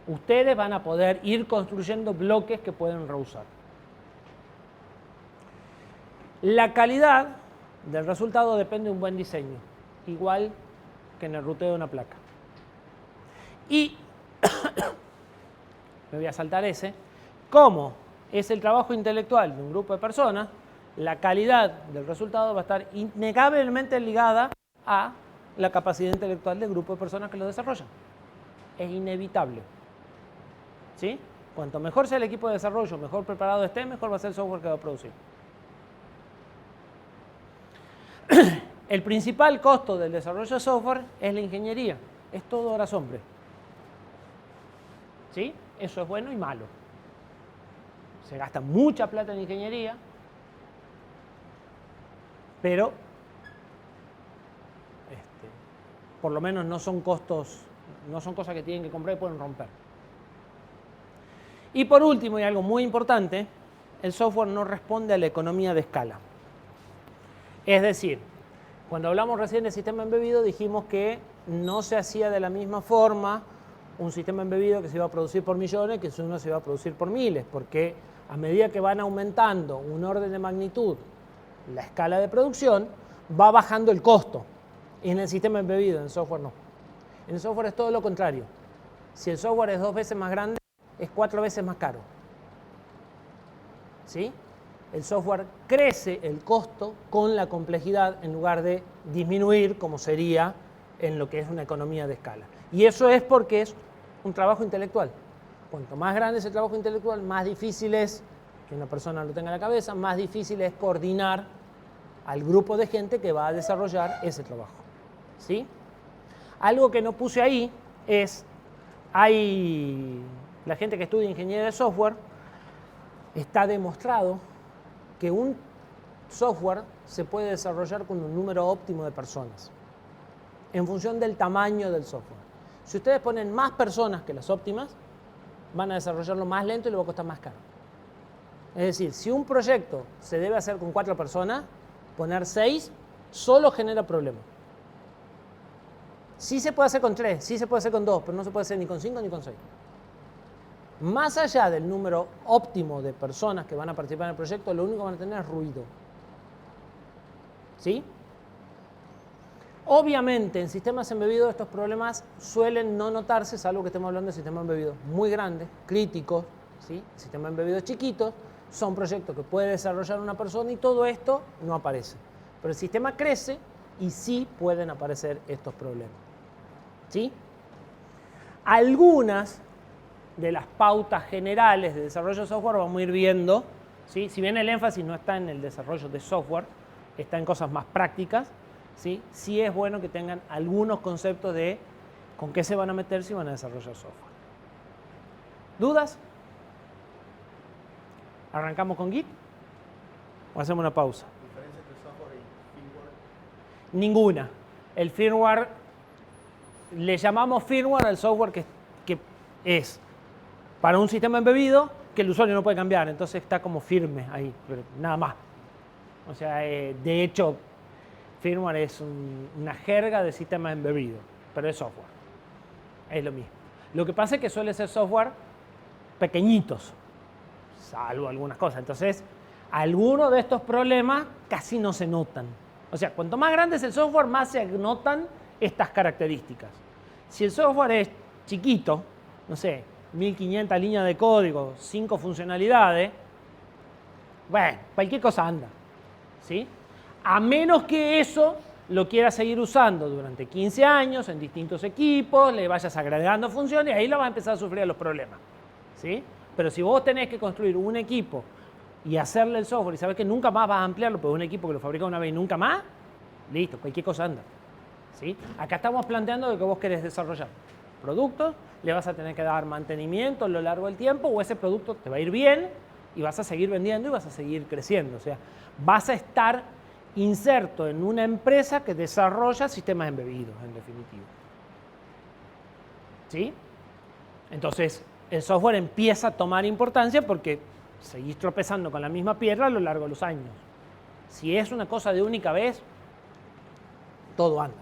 Speaker 1: Ustedes van a poder ir construyendo bloques que pueden reusar. La calidad del resultado depende de un buen diseño, igual que en el ruteo de una placa. Y, me voy a saltar ese, como es el trabajo intelectual de un grupo de personas, la calidad del resultado va a estar innegablemente ligada a la capacidad intelectual del grupo de personas que lo desarrollan. Es inevitable. ¿Sí? Cuanto mejor sea el equipo de desarrollo, mejor preparado esté, mejor va a ser el software que va a producir. El principal costo del desarrollo de software es la ingeniería. Es todo horas hombre. ¿Sí? Eso es bueno y malo. Se gasta mucha plata en ingeniería, pero por lo menos no son costos, no son cosas que tienen que comprar y pueden romper. Y por último, y algo muy importante, el software no responde a la economía de escala. Es decir, cuando hablamos recién del sistema embebido dijimos que no se hacía de la misma forma un sistema embebido que se iba a producir por millones que uno se iba a producir por miles, porque a medida que van aumentando un orden de magnitud la escala de producción, va bajando el costo. En el sistema embebido, en el software no. En el software es todo lo contrario. Si el software es 2 veces más grande, es 4 veces más caro. ¿Sí? El software crece el costo con la complejidad en lugar de disminuir, como sería en lo que es una economía de escala. Y eso es porque es un trabajo intelectual. Cuanto más grande es el trabajo intelectual, más difícil es que una persona lo tenga en la cabeza, más difícil es coordinar al grupo de gente que va a desarrollar ese trabajo. ¿Sí? Algo que no puse ahí es, la gente que estudia ingeniería de software, está demostrado que un software se puede desarrollar con un número óptimo de personas en función del tamaño del software. Si ustedes ponen más personas que las óptimas, van a desarrollarlo más lento y le va a costar más caro. Es decir, si un proyecto se debe hacer con 4 personas, poner 6 solo genera problemas. Sí se puede hacer con 3, sí se puede hacer con 2, pero no se puede hacer ni con 5 ni con 6. Más allá del número óptimo de personas que van a participar en el proyecto, lo único que van a tener es ruido. ¿Sí? Obviamente, en sistemas embebidos estos problemas suelen no notarse, salvo que estemos hablando de sistemas embebidos muy grandes, críticos, ¿sí? Sistemas embebidos chiquitos, son proyectos que puede desarrollar una persona y todo esto no aparece. Pero el sistema crece y sí pueden aparecer estos problemas. ¿Sí? Algunas de las pautas generales de desarrollo de software vamos a ir viendo, ¿sí? Si bien el énfasis no está en el desarrollo de software, está en cosas más prácticas, ¿sí? Sí es bueno que tengan algunos conceptos de con qué se van a meter si van a desarrollar software. ¿Dudas? ¿Arrancamos con Git? ¿O hacemos una pausa?
Speaker 2: ¿Diferencia entre software y firmware?
Speaker 1: Ninguna. El firmware, le llamamos firmware al software que es para un sistema embebido que el usuario no puede cambiar, entonces está como firme ahí, pero nada más. O sea, de hecho, firmware es una jerga de sistema embebido, pero es software. Es lo mismo. Lo que pasa es que suele ser software pequeñitos, salvo algunas cosas. Entonces, algunos de estos problemas casi no se notan. O sea, cuanto más grande es el software, más se notan estas características. Si el software es chiquito, no sé, 1500 líneas de código, 5 funcionalidades, Bueno, cualquier cosa anda. ¿Sí? A menos que eso lo quieras seguir usando durante 15 años en distintos equipos, le vayas agregando funciones y ahí lo vas a empezar a sufrir los problemas. ¿Sí? Pero si vos tenés que construir un equipo y hacerle el software y sabés que nunca más vas a ampliarlo por un equipo que lo fabrica una vez y nunca más, listo, cualquier cosa anda. ¿Sí? Acá estamos planteando lo que vos querés desarrollar. Productos, le vas a tener que dar mantenimiento a lo largo del tiempo o ese producto te va a ir bien y vas a seguir vendiendo y vas a seguir creciendo. O sea, vas a estar inserto en una empresa que desarrolla sistemas embebidos, en definitiva. ¿Sí? Entonces, el software empieza a tomar importancia porque seguís tropezando con la misma piedra a lo largo de los años. Si es una cosa de única vez, todo anda.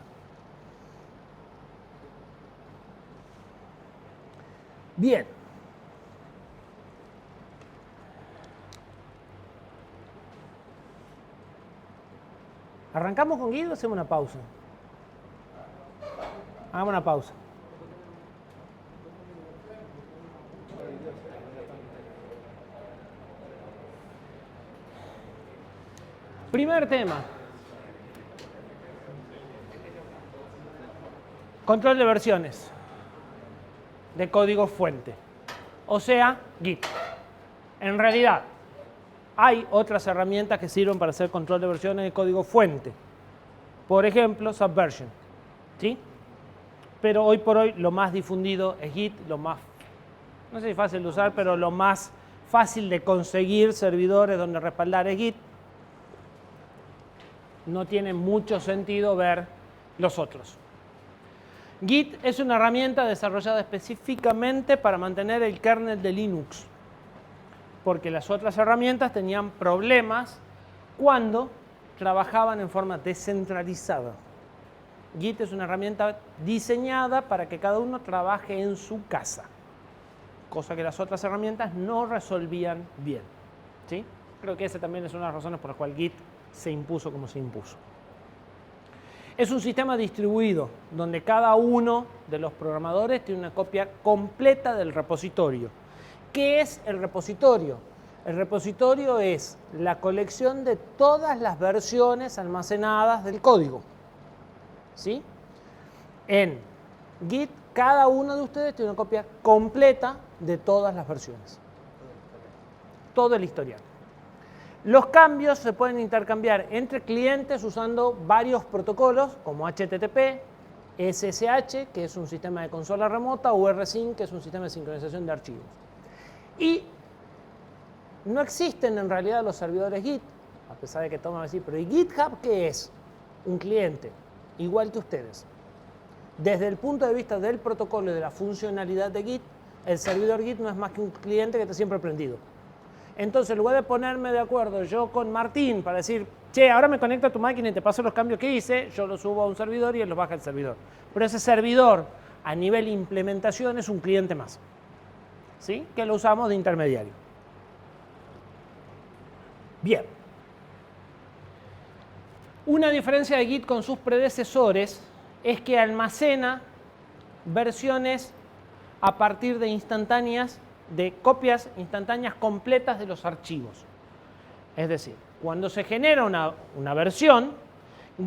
Speaker 1: Bien. ¿Arrancamos con Git o hacemos una pausa? Hagamos una pausa. Primer tema. Control de versiones de código fuente. O sea, Git. En realidad, hay otras herramientas que sirven para hacer control de versiones de código fuente. Por ejemplo, Subversion. ¿Sí? Pero hoy por hoy lo más difundido es Git, lo más, no sé si fácil de usar, pero lo más fácil de conseguir servidores donde respaldar es Git. No tiene mucho sentido ver los otros. Git es una herramienta desarrollada específicamente para mantener el kernel de Linux, porque las otras herramientas tenían problemas cuando trabajaban en forma descentralizada. Git es una herramienta diseñada para que cada uno trabaje en su casa, cosa que las otras herramientas no resolvían bien. ¿Sí? Creo que esa también es una de las razones por las cuales Git se impuso como se impuso. Es un sistema distribuido donde cada uno de los programadores tiene una copia completa del repositorio. ¿Qué es el repositorio? El repositorio es la colección de todas las versiones almacenadas del código. ¿Sí? En Git, cada uno de ustedes tiene una copia completa de todas las versiones. Todo el historial. Los cambios se pueden intercambiar entre clientes usando varios protocolos como HTTP, SSH, que es un sistema de consola remota, o rsync, que es un sistema de sincronización de archivos. Y no existen en realidad los servidores Git, a pesar de que toman a decir, pero ¿y GitHub qué es? Un cliente, igual que ustedes. Desde el punto de vista del protocolo y de la funcionalidad de Git, el servidor Git no es más que un cliente que está siempre prendido. Entonces, en lugar de ponerme de acuerdo yo con Martín para decir, che, ahora me conecto a tu máquina y te paso los cambios que hice, yo los subo a un servidor y él los baja al servidor. Pero ese servidor, a nivel implementación, es un cliente más, ¿sí? Que lo usamos de intermediario. Bien. Una diferencia de Git con sus predecesores es que almacena versiones a partir de instantáneas, de copias instantáneas completas de los archivos. Es decir, cuando se genera una versión,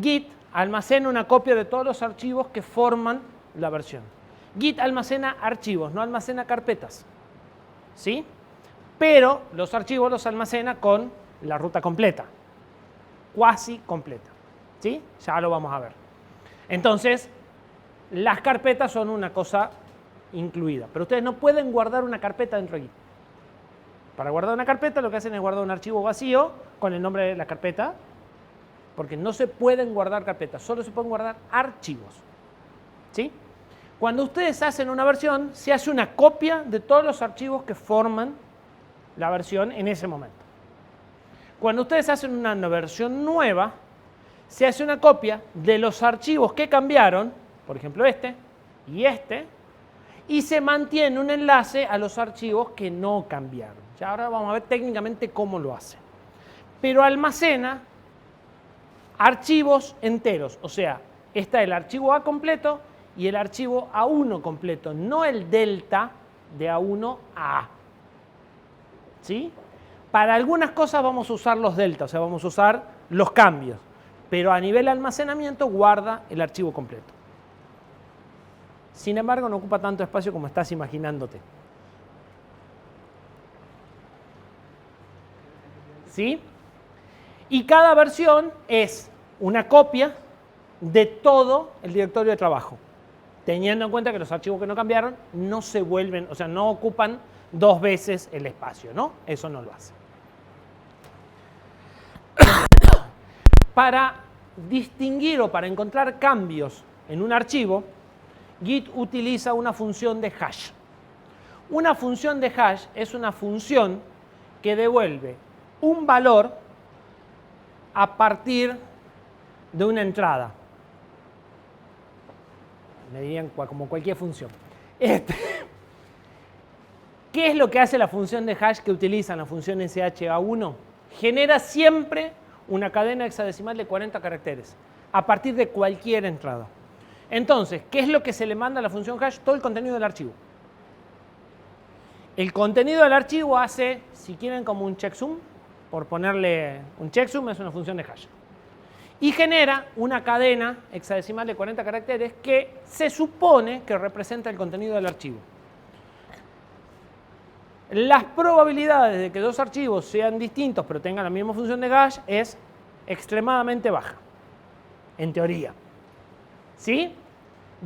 Speaker 1: Git almacena una copia de todos los archivos que forman la versión. Git almacena archivos, no almacena carpetas. ¿Sí? Pero los archivos los almacena con la ruta completa, cuasi completa. ¿Sí? Ya lo vamos a ver. Entonces, las carpetas son una cosa incluida, pero ustedes no pueden guardar una carpeta dentro de Git. Para guardar una carpeta lo que hacen es guardar un archivo vacío con el nombre de la carpeta, porque no se pueden guardar carpetas, solo se pueden guardar archivos. ¿Sí? Cuando ustedes hacen una versión, se hace una copia de todos los archivos que forman la versión en ese momento. Cuando ustedes hacen una versión nueva, se hace una copia de los archivos que cambiaron, por ejemplo y se mantiene un enlace a los archivos que no cambiaron. Ya ahora vamos a ver técnicamente cómo lo hace. Pero almacena archivos enteros, o sea, está el archivo A completo y el archivo A1 completo, no el delta de A1 a A. ¿Sí? Para algunas cosas vamos a usar los delta, o sea, vamos a usar los cambios, pero a nivel almacenamiento guarda el archivo completo. Sin embargo, no ocupa tanto espacio como estás imaginándote. ¿Sí? Y cada versión es una copia de todo el directorio de trabajo, teniendo en cuenta que los archivos que no cambiaron no se vuelven, o sea, no ocupan dos veces el espacio, ¿no? Eso no lo hace. Para distinguir o para encontrar cambios en un archivo, Git utiliza una función de hash. Una función de hash es una función que devuelve un valor a partir de una entrada. Me dirían como cualquier función. ¿Qué es lo que hace la función de hash que utilizan la función SHA-1? Genera siempre una cadena hexadecimal de 40 caracteres a partir de cualquier entrada. Entonces, ¿qué es lo que se le manda a la función hash? Todo el contenido del archivo. El contenido del archivo hace, si quieren, como un checksum, por ponerle un checksum, es una función de hash. Y genera una cadena hexadecimal de 40 caracteres que se supone que representa el contenido del archivo. Las probabilidades de que dos archivos sean distintos pero tengan la misma función de hash es extremadamente baja, en teoría. ¿Sí?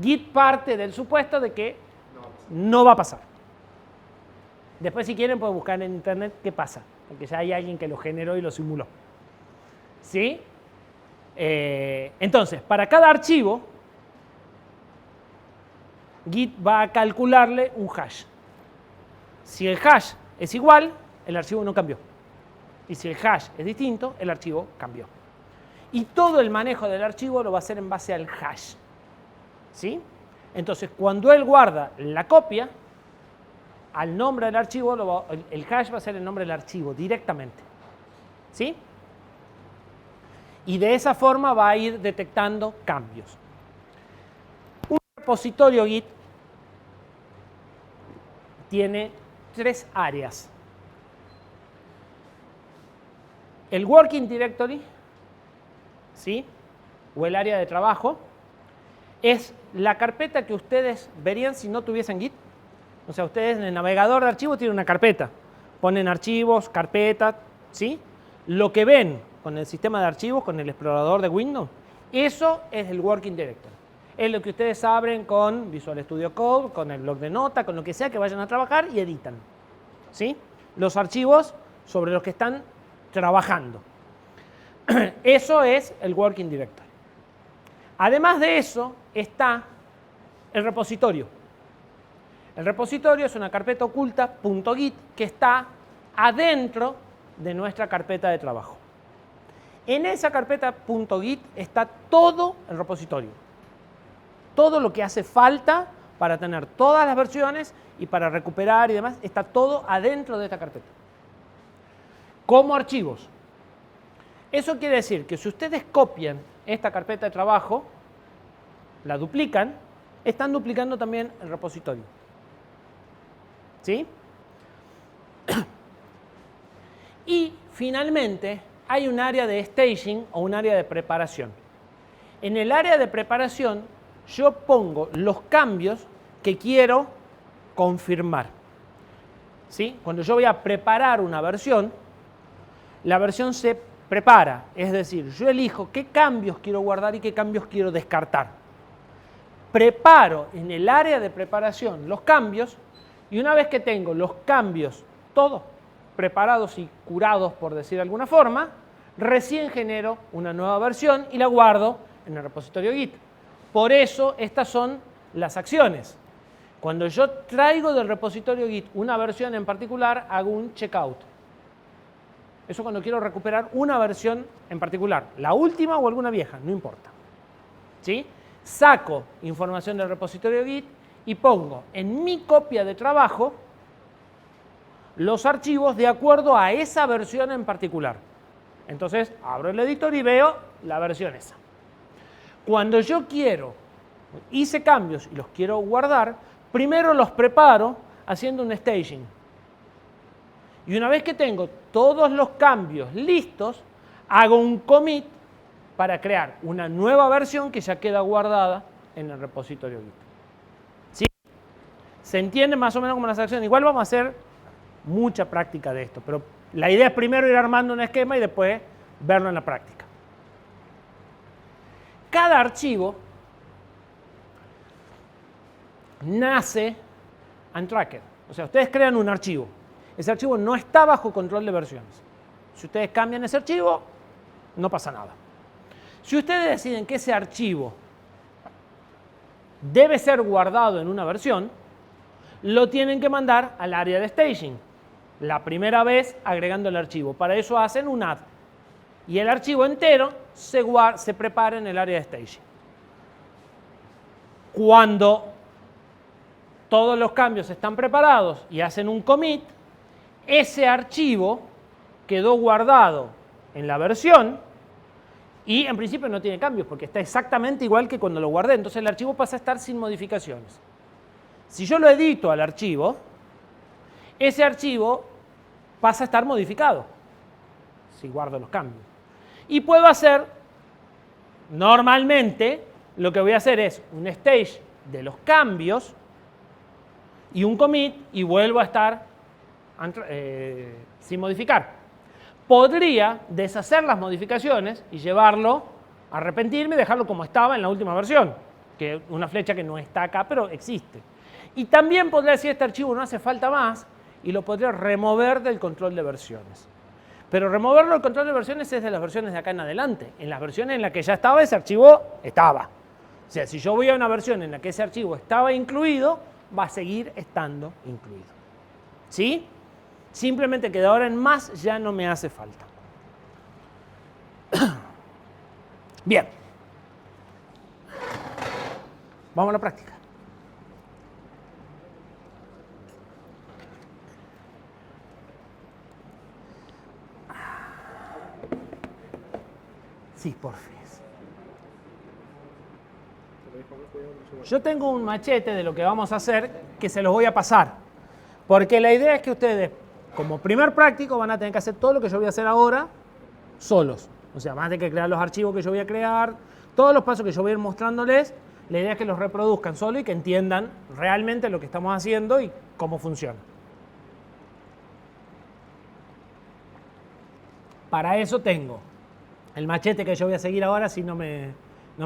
Speaker 1: Git parte del supuesto de que no va a pasar. Después, si quieren, pueden buscar en internet qué pasa, porque ya hay alguien que lo generó y lo simuló. ¿Sí? Entonces, para cada archivo, Git va a calcularle un hash. Si el hash es igual, el archivo no cambió. Y si el hash es distinto, el archivo cambió. Y todo el manejo del archivo lo va a hacer en base al hash. ¿Sí? Entonces, cuando él guarda la copia, al nombre del archivo, el hash va a ser el nombre del archivo directamente. ¿Sí? Y de esa forma va a ir detectando cambios. Un repositorio Git tiene tres áreas. El Working Directory, ¿sí? O el área de trabajo, es la carpeta que ustedes verían si no tuviesen Git. O sea, ustedes en el navegador de archivos tienen una carpeta. Ponen archivos, carpeta, ¿sí? Lo que ven con el sistema de archivos, con el explorador de Windows, eso es el Working Directory. Es lo que ustedes abren con Visual Studio Code, con el bloc de nota, con lo que sea que vayan a trabajar y editan. ¿Sí? Los archivos sobre los que están trabajando. Eso es el Working Directory. Además de eso está el repositorio. El repositorio es una carpeta oculta .git que está adentro de nuestra carpeta de trabajo. En esa carpeta .git está todo el repositorio. Todo lo que hace falta para tener todas las versiones y para recuperar y demás, está todo adentro de esta carpeta. Como archivos. Eso quiere decir que si ustedes copian esta carpeta de trabajo, la duplican, están duplicando también el repositorio. ¿Sí? Y finalmente hay un área de staging o un área de preparación. En el área de preparación yo pongo los cambios que quiero confirmar. ¿Sí? Cuando yo voy a preparar una versión, la versión se prepara, es decir, yo elijo qué cambios quiero guardar y qué cambios quiero descartar. Preparo en el área de preparación los cambios y una vez que tengo los cambios todos preparados y curados, por decir de alguna forma, recién genero una nueva versión y la guardo en el repositorio Git. Por eso estas son las acciones. Cuando yo traigo del repositorio Git una versión en particular, hago un checkout. Eso cuando quiero recuperar una versión en particular, la última o alguna vieja, no importa. ¿Sí? Saco información del repositorio Git y pongo en mi copia de trabajo los archivos de acuerdo a esa versión en particular. Entonces, abro el editor y veo la versión esa. Cuando yo hice cambios y los quiero guardar, primero los preparo haciendo un staging. Y una vez que tengo todos los cambios listos, hago un commit para crear una nueva versión que ya queda guardada en el repositorio Git. ¿Sí? ¿Se entiende más o menos cómo las acciones? Igual vamos a hacer mucha práctica de esto, pero la idea es primero ir armando un esquema y después verlo en la práctica. Cada archivo nace untracked. O sea, ustedes crean un archivo. Ese archivo no está bajo control de versiones. Si ustedes cambian ese archivo, no pasa nada. Si ustedes deciden que ese archivo debe ser guardado en una versión, lo tienen que mandar al área de staging. La primera vez agregando el archivo. Para eso hacen un add. Y el archivo entero se prepara en el área de staging. Cuando todos los cambios están preparados y hacen un commit, ese archivo quedó guardado en la versión y en principio no tiene cambios porque está exactamente igual que cuando lo guardé. Entonces el archivo pasa a estar sin modificaciones. Si yo lo edito al archivo, ese archivo pasa a estar modificado si guardo los cambios. Y puedo hacer, normalmente, lo que voy a hacer es un stage de los cambios y un commit y vuelvo a estar sin modificar. Podría deshacer las modificaciones y llevarlo, arrepentirme y dejarlo como estaba en la última versión, que es una flecha que no está acá, pero existe. Y también podría decir este archivo no hace falta más y lo podría remover del control de versiones. Pero removerlo del control de versiones es de las versiones de acá en adelante. En las versiones en las que ya estaba, ese archivo estaba. O sea, si yo voy a una versión en la que ese archivo estaba incluido, va a seguir estando incluido. ¿Sí? Simplemente que de ahora en más ya no me hace falta. Bien. Vamos a la práctica. Sí, por fin. Yo tengo un machete de lo que vamos a hacer que se los voy a pasar. Porque la idea es que ustedes, como primer práctico, van a tener que hacer todo lo que yo voy a hacer ahora solos. O sea, van a tener que crear los archivos que yo voy a crear, todos los pasos que yo voy a ir mostrándoles. La idea es que los reproduzcan solo y que entiendan realmente lo que estamos haciendo y cómo funciona. Para eso tengo el machete que yo voy a seguir ahora, si no me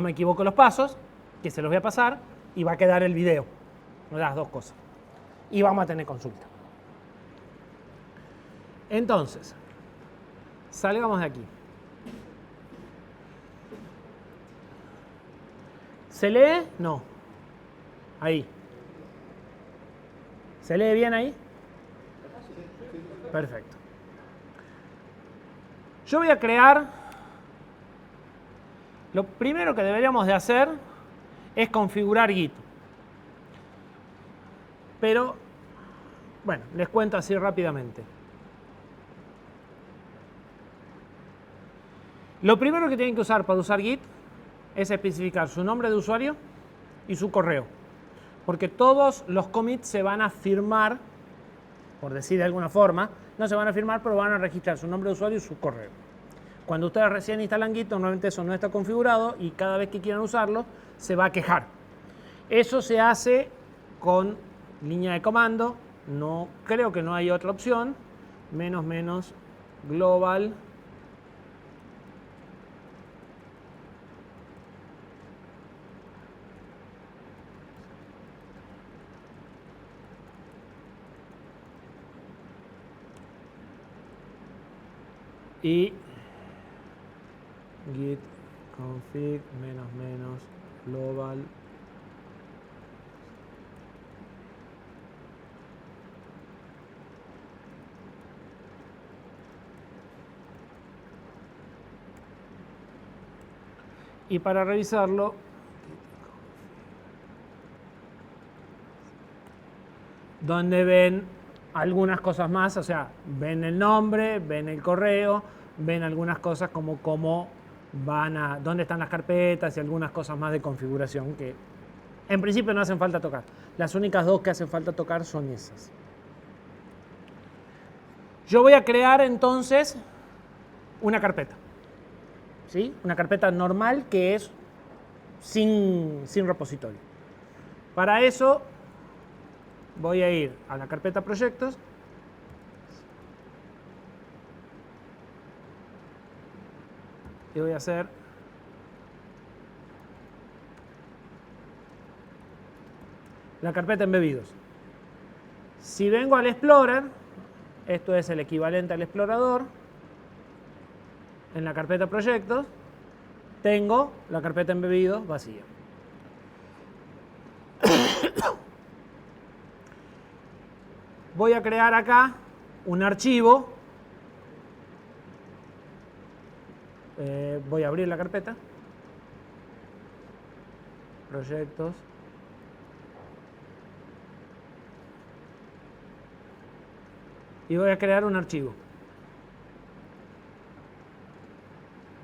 Speaker 1: equivoco los pasos, que se los voy a pasar, y va a quedar el video. Las dos cosas. Y vamos a tener consulta. Entonces, salgamos de aquí. ¿Se lee? No. Ahí. ¿Se lee bien ahí? Perfecto. Yo voy a crear, lo primero que deberíamos de hacer es configurar Git. Pero, bueno, les cuento así rápidamente. Lo primero que tienen que usar para usar Git es especificar su nombre de usuario y su correo. Porque todos los commits se van a firmar, por decir de alguna forma, no se van a firmar, pero van a registrar su nombre de usuario y su correo. Cuando ustedes recién instalan Git, normalmente eso no está configurado y cada vez que quieran usarlo, se va a quejar. Eso se hace con línea de comando, no creo que no hay otra opción, ---- global y git config ---- global y para revisarlo donde ven algunas cosas más, o sea, ven el nombre, ven el correo, ven algunas cosas como dónde están las carpetas y algunas cosas más de configuración que en principio no hacen falta tocar. Las únicas dos que hacen falta tocar son esas. Yo voy a crear entonces una carpeta. ¿Sí? Una carpeta normal que es sin repositorio. Para eso voy a ir a la carpeta proyectos. Y voy a hacer la carpeta embebidos. Si vengo al Explorer, esto es el equivalente al explorador, en la carpeta proyectos, tengo la carpeta embebidos vacía. Voy a crear acá un archivo. Voy a abrir la carpeta. Proyectos. Y voy a crear un archivo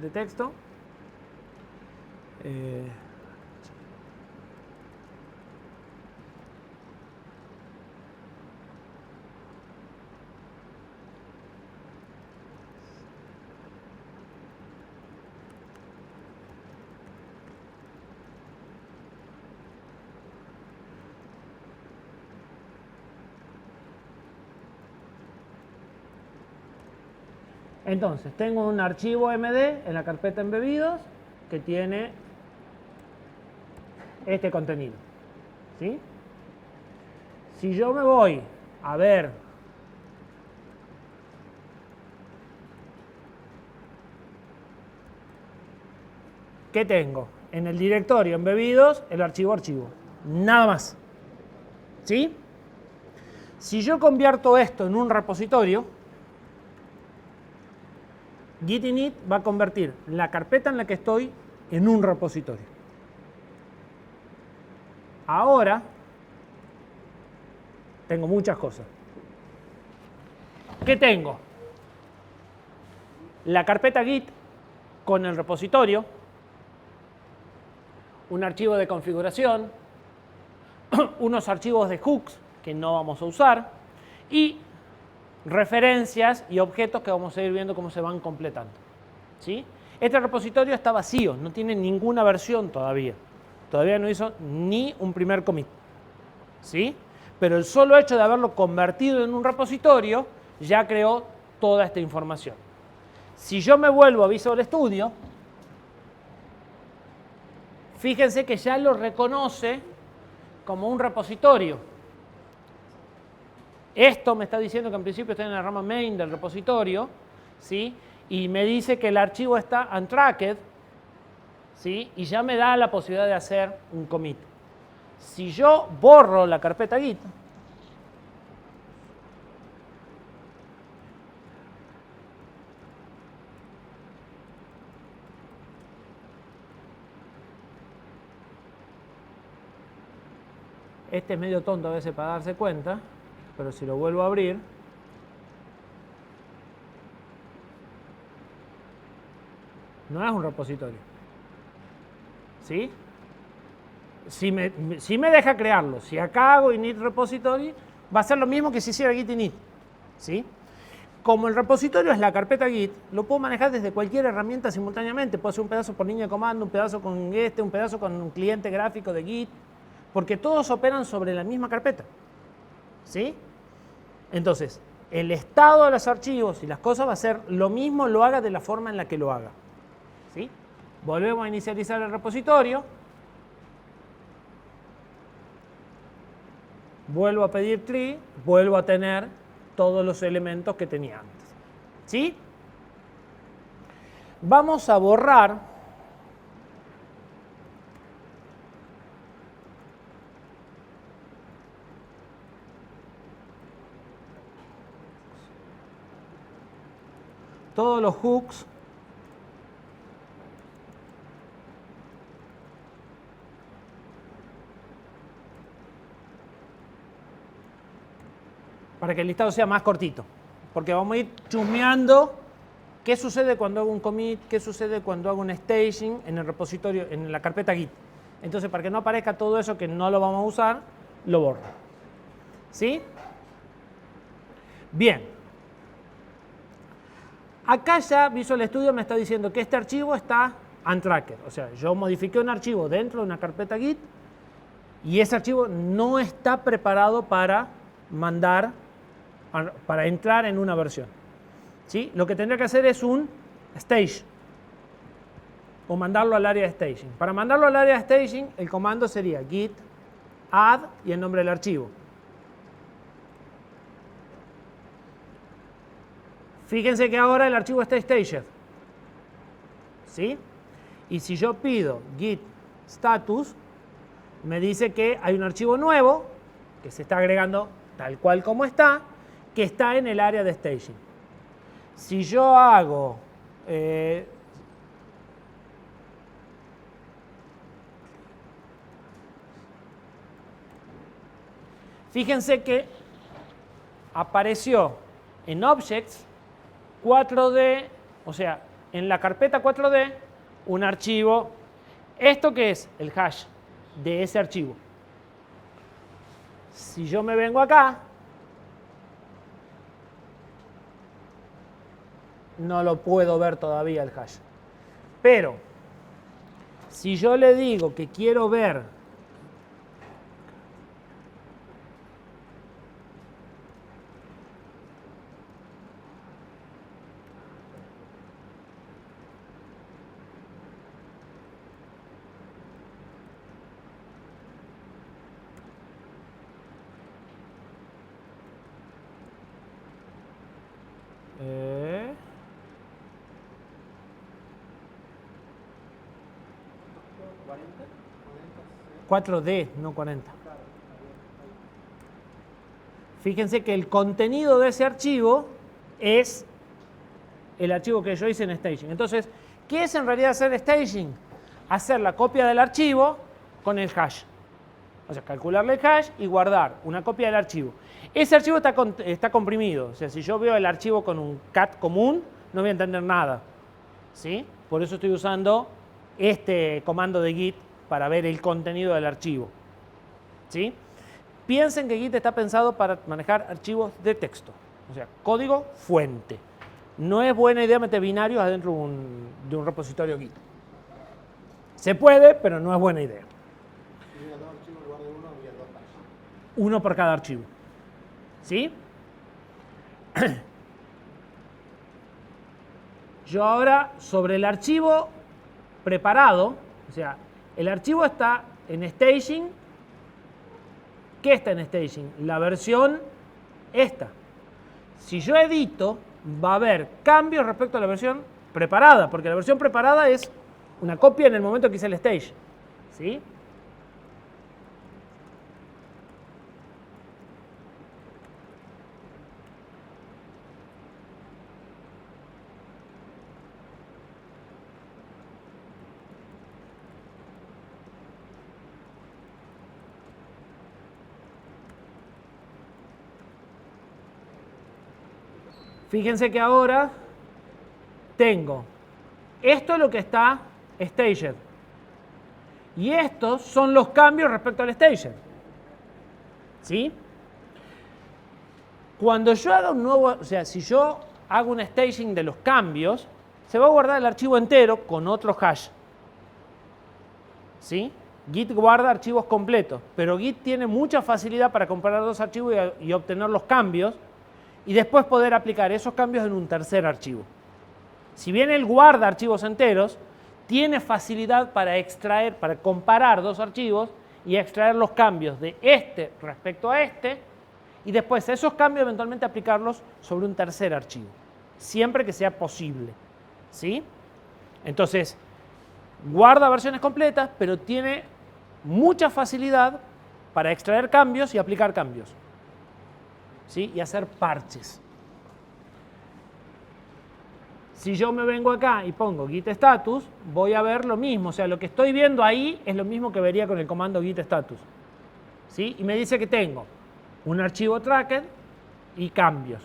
Speaker 1: de texto. Entonces, tengo un archivo MD en la carpeta embebidos que tiene este contenido. ¿Sí? Si yo me voy a ver ¿qué tengo? En el directorio embebidos, el archivo, nada más. ¿Sí? Si yo convierto esto en un repositorio, Git init va a convertir la carpeta en la que estoy en un repositorio. Ahora tengo muchas cosas. ¿Qué tengo? La carpeta Git con el repositorio, un archivo de configuración, unos archivos de hooks que no vamos a usar y referencias y objetos que vamos a ir viendo cómo se van completando. ¿Sí? Este repositorio está vacío, no tiene ninguna versión todavía. Todavía no hizo ni un primer commit. ¿Sí? Pero el solo hecho de haberlo convertido en un repositorio ya creó toda esta información. Si yo me vuelvo a Visual Studio, fíjense que ya lo reconoce como un repositorio. Esto me está diciendo que en principio está en la rama main del repositorio, ¿sí? Y me dice que el archivo está untracked, ¿sí? Y ya me da la posibilidad de hacer un commit. Si yo borro la carpeta Git, este es medio tonto a veces para darse cuenta, pero si lo vuelvo a abrir, no es un repositorio. ¿Sí? Si me deja crearlo, si acá hago init repository, va a ser lo mismo que si hiciera git init. ¿Sí? Como el repositorio es la carpeta Git, lo puedo manejar desde cualquier herramienta simultáneamente. Puedo hacer un pedazo por línea de comando, un pedazo con un pedazo con un cliente gráfico de Git, porque todos operan sobre la misma carpeta. ¿Sí? Entonces, el estado de los archivos y las cosas va a ser lo mismo, lo haga de la forma en la que lo haga. ¿Sí? Volvemos a inicializar el repositorio. Vuelvo a pedir tree, vuelvo a tener todos los elementos que tenía antes. ¿Sí? Vamos a borrar todos los hooks para que el listado sea más cortito, porque vamos a ir chusmeando qué sucede cuando hago un commit, qué sucede cuando hago un staging en el repositorio, en la carpeta Git. Entonces, para que no aparezca todo eso que no lo vamos a usar, lo borro. ¿Sí? Bien. Acá ya Visual Studio me está diciendo que este archivo está untracked. O sea, yo modifiqué un archivo dentro de una carpeta Git y ese archivo no está preparado para mandar, para entrar en una versión. ¿Sí? Lo que tendría que hacer es un stage o mandarlo al área de staging. Para mandarlo al área de staging, el comando sería git add y el nombre del archivo. Fíjense que ahora el archivo está staged. ¿Sí? Y si yo pido git status, me dice que hay un archivo nuevo que se está agregando tal cual como está, que está en el área de staging. Si yo hago fíjense que apareció en Objects 4D, o sea, en la carpeta 4D, un archivo. ¿Esto qué es? El hash de ese archivo. Si yo me vengo acá, no lo puedo ver todavía el hash. Pero, si yo le digo que quiero ver eh, 4D, no 40. Fíjense que el contenido de ese archivo es el archivo que yo hice en staging. Entonces, ¿qué es en realidad hacer staging? Hacer la copia del archivo con el hash. O sea, calcularle el hash y guardar una copia del archivo. Ese archivo está comprimido. O sea, si yo veo el archivo con un cat común, no voy a entender nada. ¿Sí? Por eso estoy usando este comando de git para ver el contenido del archivo. ¿Sí? Piensen que Git está pensado para manejar archivos de texto, o sea, código fuente. No es buena idea meter binarios adentro de un repositorio Git. Se puede, pero no es buena idea. Uno por cada archivo. ¿Sí? Yo ahora, sobre el archivo preparado, o sea, el archivo está en staging. ¿Qué está en staging? La versión esta. Si yo edito, va a haber cambios respecto a la versión preparada, porque la versión preparada es una copia en el momento que hice el stage. ¿Sí? Fíjense que ahora tengo, esto es lo que está staged. Y estos son los cambios respecto al staged. ¿Sí? Cuando yo haga un nuevo, o sea, si yo hago un staging de los cambios, se va a guardar el archivo entero con otro hash. ¿Sí? Git guarda archivos completos, pero Git tiene mucha facilidad para comparar dos archivos y obtener los cambios, y después poder aplicar esos cambios en un tercer archivo. Si bien él guarda archivos enteros, tiene facilidad para extraer, para comparar dos archivos y extraer los cambios de este respecto a este, y después esos cambios eventualmente aplicarlos sobre un tercer archivo, siempre que sea posible. ¿Sí? Entonces, guarda versiones completas, pero tiene mucha facilidad para extraer cambios y aplicar cambios. ¿Sí? Y hacer parches. Si yo me vengo acá y pongo git status, voy a ver lo mismo. O sea, lo que estoy viendo ahí es lo mismo que vería con el comando git status. ¿Sí? Y me dice que tengo un archivo tracked y cambios.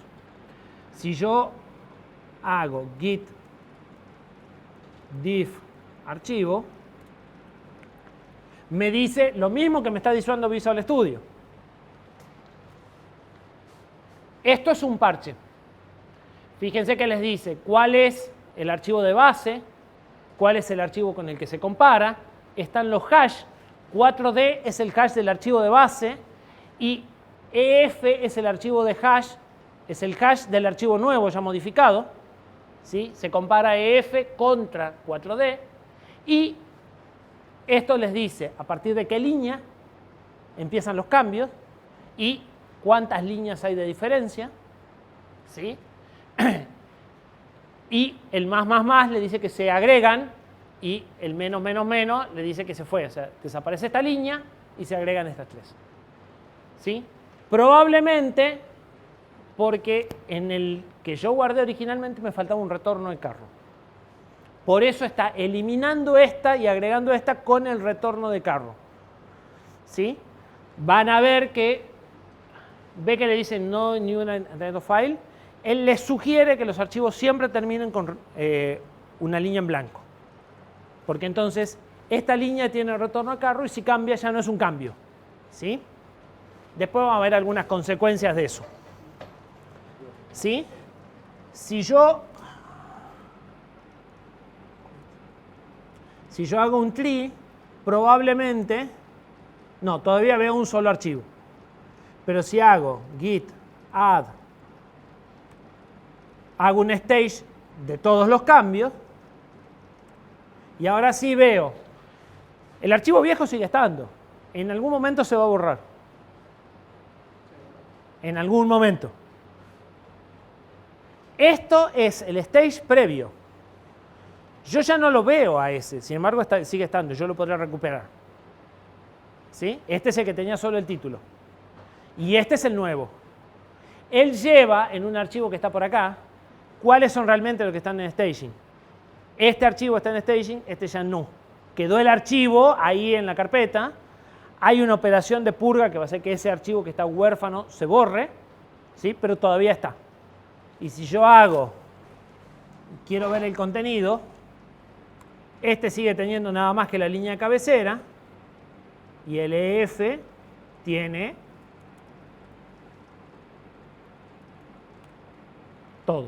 Speaker 1: Si yo hago git diff archivo, me dice lo mismo que me está diciendo Visual Studio. Esto es un parche. Fíjense que les dice cuál es el archivo de base, cuál es el archivo con el que se compara, están los hash, 4D es el hash del archivo de base y EF es el archivo de hash, es el hash del archivo nuevo ya modificado, ¿sí? Se compara EF contra 4D y esto les dice a partir de qué línea empiezan los cambios y cuántas líneas hay de diferencia, ¿sí? Y el más le dice que se agregan y el menos le dice que se fue. O sea, desaparece esta línea y se agregan estas tres. ¿Sí? Probablemente porque en el que yo guardé originalmente me faltaba un retorno de carro. Por eso está eliminando esta y agregando esta con el retorno de carro. ¿Sí? Van a ver que, ve que le dicen no new identifier file. Él les sugiere que los archivos siempre terminen con una línea en blanco. Porque entonces esta línea tiene retorno a carro y si cambia ya no es un cambio. ¿Sí? Después vamos a ver algunas consecuencias de eso. ¿Sí? Si yo hago un tree, probablemente, no, todavía veo un solo archivo. Pero si hago git add, hago un stage de todos los cambios, y ahora sí veo, el archivo viejo sigue estando, en algún momento se va a borrar. En algún momento. Esto es el stage previo. Yo ya no lo veo a ese, sin embargo sigue estando, yo lo podré recuperar. ¿Sí? Este es el que tenía solo el título. Y este es el nuevo. Él lleva en un archivo que está por acá, cuáles son realmente los que están en staging. Este archivo está en staging, este ya no. Quedó el archivo ahí en la carpeta. Hay una operación de purga que va a hacer que ese archivo que está huérfano se borre, ¿sí? Pero todavía está. Y si yo quiero ver el contenido, este sigue teniendo nada más que la línea de cabecera y el EF tiene todo.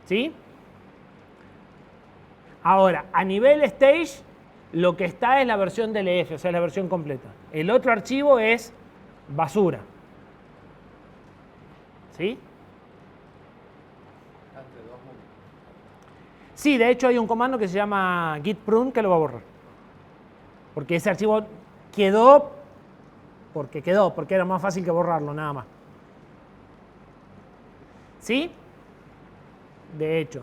Speaker 1: ¿Sí? Ahora, a nivel stage, lo que está es la versión del EF, o sea, la versión completa. El otro archivo es basura. ¿Sí? Sí, de hecho hay un comando que se llama git prune que lo va a borrar. Porque ese archivo quedó porque era más fácil que borrarlo, nada más. ¿Sí? De hecho.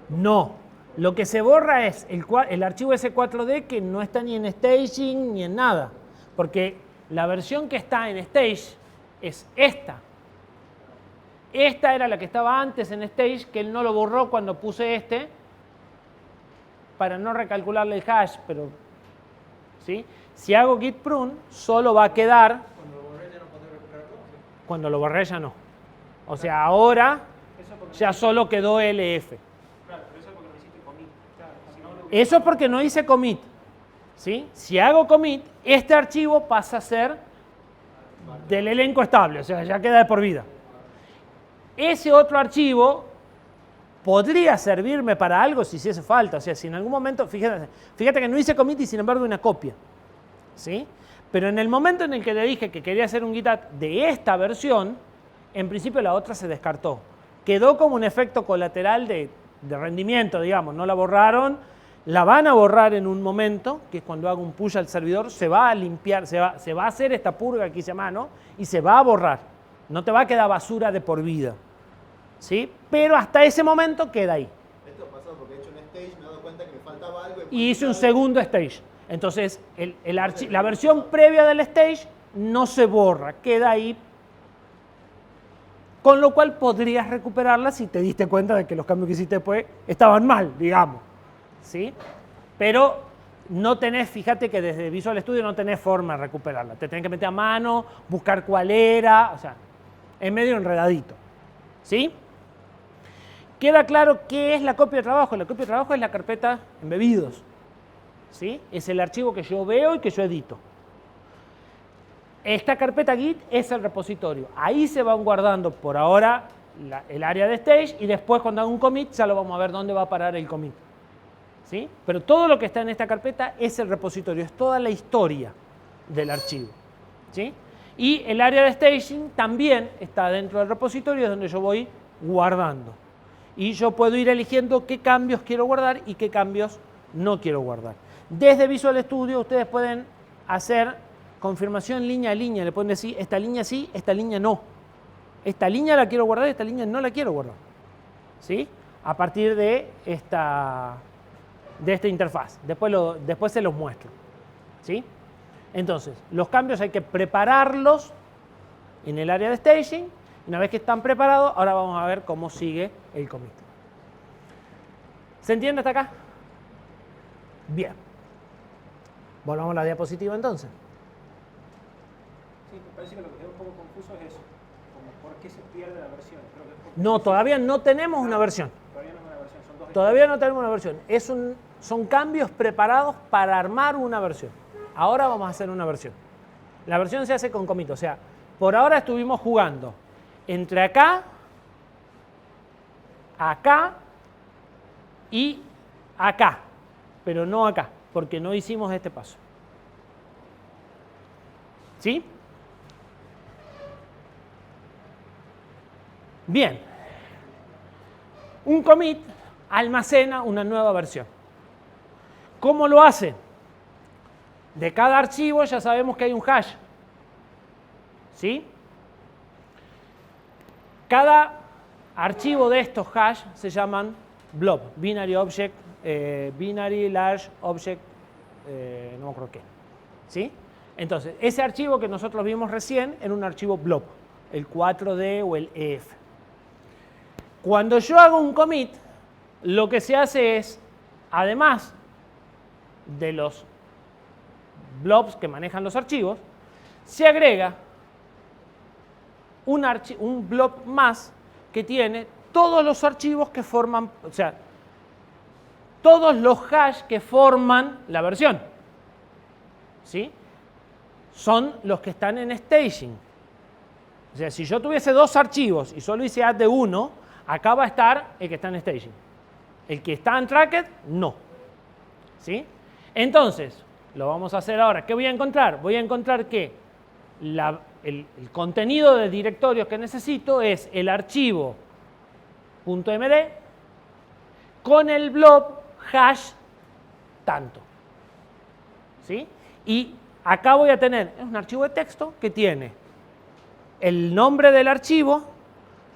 Speaker 1: No. Lo que se borra es el archivo S4D que no está ni en staging ni en nada. Porque la versión que está en stage es esta. Esta era la que estaba antes en stage, que él no lo borró cuando puse este, para no recalcularle el hash, pero ¿sí? Si hago git prune, solo va a quedar.
Speaker 3: Cuando lo borré ya no podré recuperar todo. ¿Sí?
Speaker 1: Cuando lo borré ya no. O sea, ahora ya solo quedó LF.
Speaker 3: Claro, pero eso es porque no hiciste commit. Claro, si no,
Speaker 1: Eso es porque no hice commit. ¿Sí? Si hago commit, este archivo pasa a ser del elenco estable, o sea, ya queda de por vida. Ese otro archivo podría servirme para algo si hiciese falta. O sea, si en algún momento, fíjate que no hice commit y sin embargo una copia. ¿Sí? Pero en el momento en el que le dije que quería hacer un git add de esta versión, en principio la otra se descartó. Quedó como un efecto colateral de rendimiento, digamos. No la borraron, la van a borrar en un momento, que es cuando hago un push al servidor, se va a limpiar, se va a hacer esta purga que hice a mano y se va a borrar. No te va a quedar basura de por vida. ¿Sí? Pero hasta ese momento queda ahí.
Speaker 2: Esto pasó porque he hecho un stage, me he dado cuenta que me faltaba algo.
Speaker 1: Y hice un segundo stage. Entonces, la versión previa del stage no se borra, queda ahí. Con lo cual podrías recuperarla si te diste cuenta de que los cambios que hiciste después estaban mal, digamos. ¿Sí? Pero no tenés, fíjate que desde Visual Studio no tenés forma de recuperarla. Te tenés que meter a mano, buscar cuál era, o sea, es medio enredadito. ¿Sí? Queda claro qué es la copia de trabajo. La copia de trabajo es la carpeta embebidos. ¿Sí? Es el archivo que yo veo y que yo edito. esta carpeta Git es el repositorio. Ahí se van guardando por ahora el área de stage y después cuando haga un commit ya lo vamos a ver dónde va a parar el commit. ¿Sí? Pero todo lo que está en esta carpeta es el repositorio, es toda la historia del archivo. ¿Sí? Y el área de staging también está dentro del repositorio, es donde yo voy guardando. Y yo puedo ir eligiendo qué cambios quiero guardar y qué cambios no quiero guardar. Desde Visual Studio ustedes pueden hacer confirmación línea a línea, le pueden decir esta línea sí, esta línea no. Esta línea la quiero guardar, esta línea no la quiero guardar. ¿Sí? A partir de esta interfaz. Después se los muestro. ¿Sí? Entonces, los cambios hay que prepararlos en el área de staging. Una vez que están preparados, ahora vamos a ver cómo sigue el commit. ¿Se entiende hasta acá? Bien. Volvamos a la diapositiva entonces.
Speaker 3: Sí, me parece que lo que queda un poco confuso es eso. Como por qué se pierde la versión. Creo que es porque
Speaker 1: No, todavía no tenemos una versión.
Speaker 3: todavía no es una versión, son dos.
Speaker 1: Todavía no tenemos una versión. Son cambios preparados para armar una versión. Ahora vamos a hacer una versión. La versión se hace con commit. O sea, por ahora estuvimos jugando entre acá, acá y acá. Pero no acá, porque no hicimos este paso. ¿Sí? Bien. Un commit almacena una nueva versión. ¿Cómo lo hace? De cada archivo ya sabemos que hay un hash. ¿Sí? Cada archivo de estos hash se llaman blob, binary object, binary large object, no me acuerdo qué. ¿Sí? Entonces, ese archivo que nosotros vimos recién era un archivo blob, el 4D o el EF. Cuando yo hago un commit, lo que se hace es, además de los blobs que manejan los archivos, se agrega un blob más que tiene todos los archivos que forman, o sea, todos los hash que forman la versión. ¿Sí? Son los que están en staging. O sea, si yo tuviese dos archivos y solo hice add de uno, acá va a estar el que está en staging. El que está en tracked, no. ¿Sí? Entonces, lo vamos a hacer ahora. ¿Qué voy a encontrar? Voy a encontrar que el contenido de directorios que necesito es el archivo .md con el blob hash tanto. ¿Sí? Y acá voy a tener un archivo de texto que tiene el nombre del archivo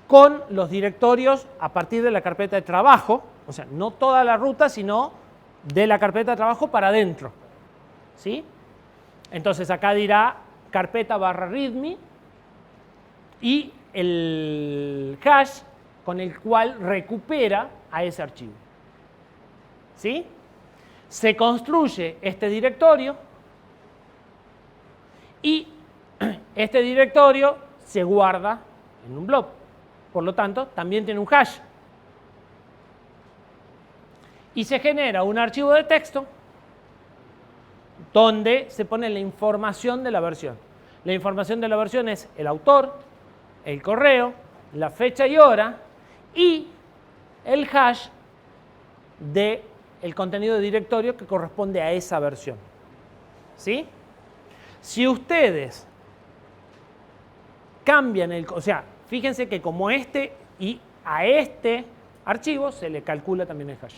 Speaker 1: con los directorios a partir de la carpeta de trabajo, o sea, no toda la ruta, sino de la carpeta de trabajo para adentro. ¿Sí? Entonces acá dirá carpeta barra readme y el hash con el cual recupera a ese archivo. ¿Sí? Se construye este directorio y este directorio se guarda en un blob. Por lo tanto, también tiene un hash. Y se genera un archivo de texto donde se pone la información de la versión. La información de la versión es el autor, el correo, la fecha y hora y el hash del contenido de directorio que corresponde a esa versión. ¿Sí? Si ustedes cambian o sea, fíjense que como y a este archivo se le calcula también el hash.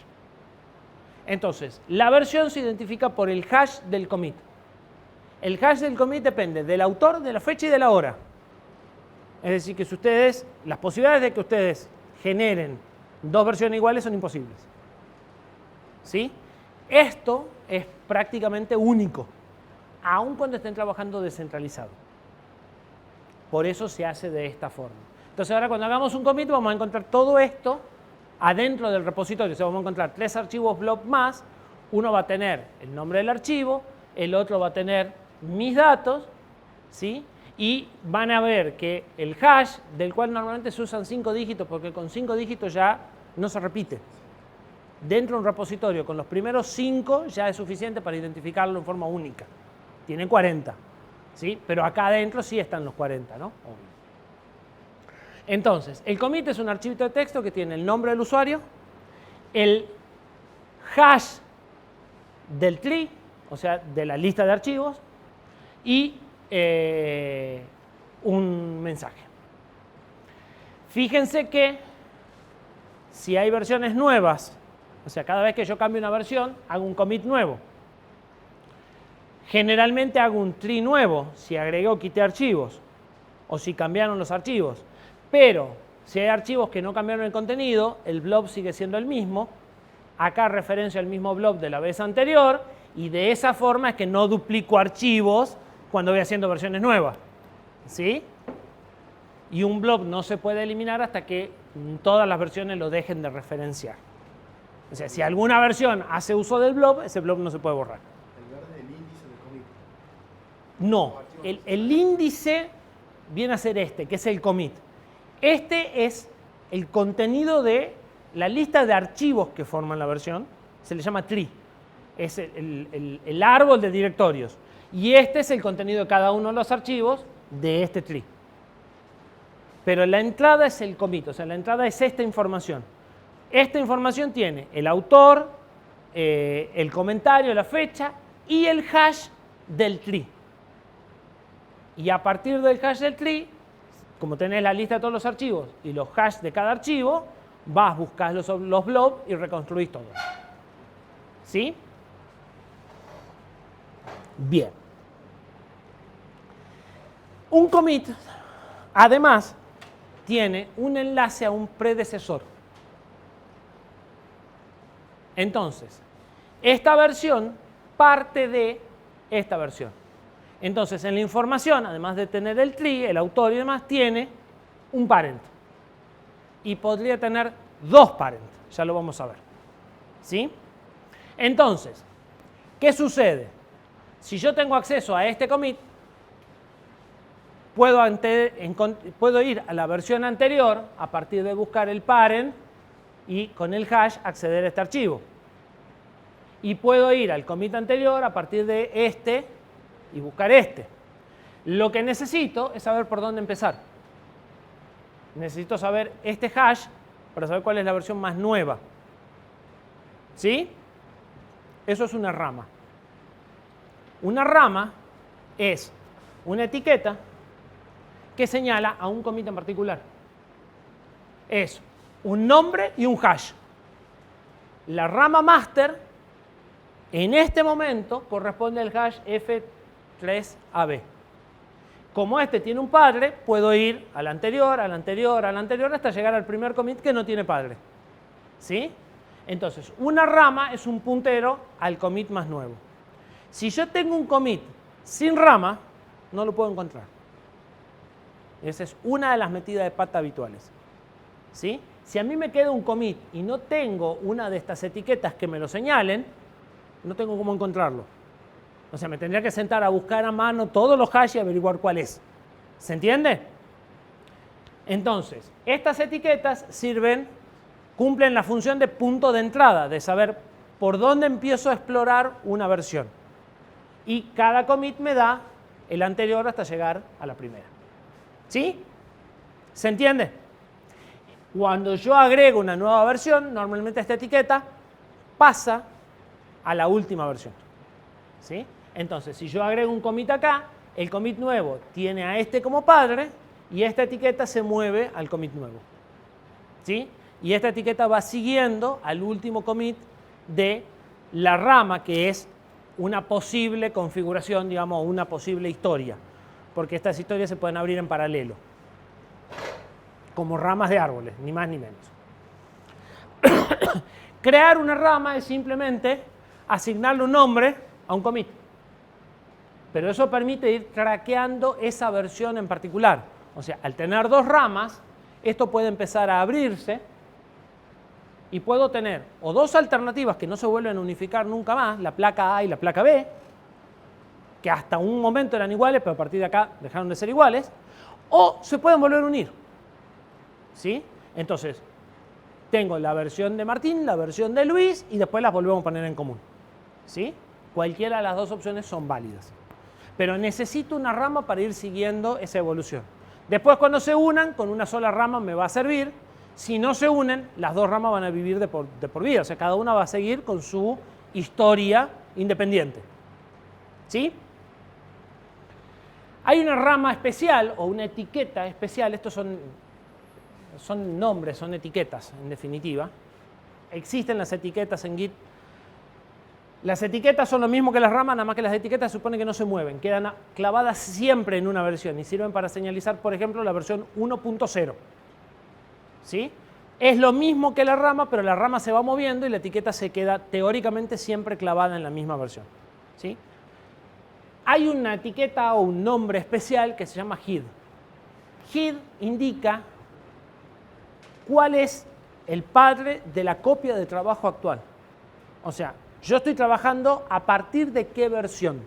Speaker 1: Entonces, la versión se identifica por el hash del commit. El hash del commit depende del autor, de la fecha y de la hora. Es decir, que las posibilidades de que ustedes generen dos versiones iguales son imposibles. ¿Sí? Esto es prácticamente único, aun cuando estén trabajando descentralizado. Por eso se hace de esta forma. Entonces ahora cuando hagamos un commit vamos a encontrar todo esto adentro del repositorio. O sea, vamos a encontrar 3 archivos blob más. Uno va a tener el nombre del archivo, el otro va a tener mis datos, ¿sí? Y van a ver que el hash, del cual normalmente se usan 5 dígitos, porque con 5 dígitos ya no se repite. Dentro de un repositorio, con los primeros 5 ya es suficiente para identificarlo en forma única. Tiene 40. ¿sí? Pero acá adentro sí están los 40, ¿no? Obvio. Entonces, el commit es un archivito de texto que tiene el nombre del usuario, el hash del tree, o sea, de la lista de archivos, y un mensaje. Fíjense que si hay versiones nuevas, o sea, cada vez que yo cambio una versión, hago un commit nuevo. Generalmente hago un tree nuevo si agregué o quité archivos, o si cambiaron los archivos. Pero si hay archivos que no cambiaron el contenido, el blob sigue siendo el mismo. Acá referencio al mismo blob de la vez anterior, y de esa forma es que no duplico archivos cuando voy haciendo versiones nuevas. ¿Sí? Y un blob no se puede eliminar hasta que todas las versiones lo dejen de referenciar. O sea, si alguna versión hace uso del blob, ese blob no se puede borrar.
Speaker 2: El verde es el índice del commit.
Speaker 1: No, el índice viene a ser este, que es el commit. Este es el contenido de la lista de archivos que forman la versión, se le llama tree, es el árbol de directorios. Y este es el contenido de cada uno de los archivos de este tree. Pero la entrada es el commit, o sea, la entrada es esta información. Esta información tiene el autor, el comentario, la fecha y el hash del tree. Y a partir del hash del tree, como tenés la lista de todos los archivos y los hash de cada archivo, vas, buscas los blobs y reconstruís todo. ¿Sí? Bien. Un commit, además, tiene un enlace a un predecesor. Entonces, esta versión parte de esta versión. Entonces, en la información, además de tener el tree, el autor y demás, tiene un parent. Y podría tener dos parent, ya lo vamos a ver. ¿Sí? Entonces, ¿qué sucede? Si yo tengo acceso a este commit, puedo ir a la versión anterior a partir de buscar el parent y con el hash acceder a este archivo. Y puedo ir al commit anterior a partir de este y buscar este. Lo que necesito es saber por dónde empezar. Necesito saber este hash para saber cuál es la versión más nueva. ¿Sí? Eso es una rama. Una rama es una etiqueta que señala a un commit en particular. Es un nombre y un hash. La rama master en este momento corresponde al hash F3AB. Como este tiene un padre, puedo ir al anterior, al anterior, al anterior, hasta llegar al primer commit que no tiene padre. ¿Sí? Entonces, una rama es un puntero al commit más nuevo. Si yo tengo un commit sin rama, no lo puedo encontrar. Esa es una de las metidas de pata habituales. ¿Sí? Si a mí me queda un commit y no tengo una de estas etiquetas que me lo señalen, no tengo cómo encontrarlo. O sea, me tendría que sentar a buscar a mano todos los hash y averiguar cuál es. ¿Se entiende? Entonces, estas etiquetas cumplen la función de punto de entrada, de saber por dónde empiezo a explorar una versión. Y cada commit me da el anterior hasta llegar a la primera. ¿Sí? ¿Se entiende? Cuando yo agrego una nueva versión, normalmente esta etiqueta pasa a la última versión. ¿Sí? Entonces, si yo agrego un commit acá, el commit nuevo tiene a este como padre y esta etiqueta se mueve al commit nuevo. ¿Sí? Y esta etiqueta va siguiendo al último commit de la rama, que es una posible configuración, digamos, una posible historia. Porque estas historias se pueden abrir en paralelo. Como ramas de árboles, ni más ni menos. Crear una rama es simplemente asignarle un nombre a un commit. Pero eso permite ir craqueando esa versión en particular. O sea, al tener dos ramas, esto puede empezar a abrirse y puedo tener o dos alternativas que no se vuelven a unificar nunca más, la placa A y la placa B, que hasta un momento eran iguales, pero a partir de acá dejaron de ser iguales, o se pueden volver a unir. ¿Sí? Entonces, tengo la versión de Martín, la versión de Luis, y después las volvemos a poner en común. ¿Sí? Cualquiera de las dos opciones son válidas. pero necesito una rama para ir siguiendo esa evolución. Después, cuando se unan, con una sola rama me va a servir. Si no se unen, las dos ramas van a vivir de por vida. O sea, cada una va a seguir con su historia independiente. ¿Sí? Hay una rama especial o una etiqueta especial. Estos son nombres, son etiquetas, en definitiva. Existen las etiquetas en Git. Las etiquetas son lo mismo que las ramas, nada más que las etiquetas se supone que no se mueven. Quedan clavadas siempre en una versión y sirven para señalizar, por ejemplo, la versión 1.0. ¿Sí? Es lo mismo que la rama, pero la rama se va moviendo y la etiqueta se queda teóricamente siempre clavada en la misma versión. ¿Sí? Hay una etiqueta o un nombre especial que se llama head. Head indica cuál es el padre de la copia de trabajo actual. O sea, yo estoy trabajando a partir de qué versión.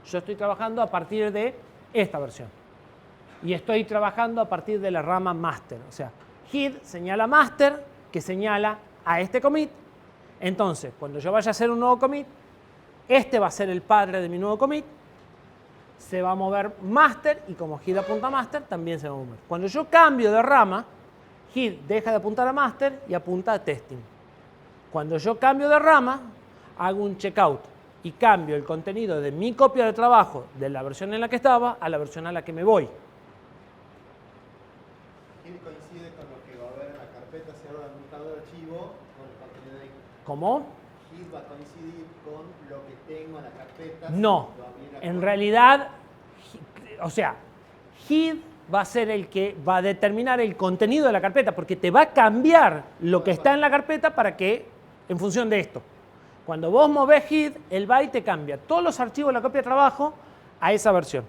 Speaker 1: Yo estoy trabajando a partir de esta versión. Y estoy trabajando a partir de la rama master. O sea, head señala master, que señala a este commit. Entonces, cuando yo vaya a hacer un nuevo commit, este va a ser el padre de mi nuevo commit. Se va a mover master y como head apunta a master, también se va a mover. Cuando yo cambio de rama, head deja de apuntar a master y apunta a testing. Cuando yo cambio de rama, hago un checkout y cambio el contenido de mi copia de trabajo de la versión en la que estaba a la versión a la que me voy.
Speaker 2: Head coincide con lo que va a haber en la carpeta, si ahora un buscador de archivo con el contenido de...
Speaker 1: ¿Cómo?
Speaker 2: Head va a coincidir con lo que tengo en la carpeta.
Speaker 1: No,
Speaker 2: si lo abriera
Speaker 1: en
Speaker 2: con-
Speaker 1: realidad, o sea, head va a ser el que va a determinar el contenido de la carpeta, porque te va a cambiar lo que está en la carpeta para que, en función de esto. Cuando vos movés head, el byte te cambia todos los archivos de la copia de trabajo a esa versión.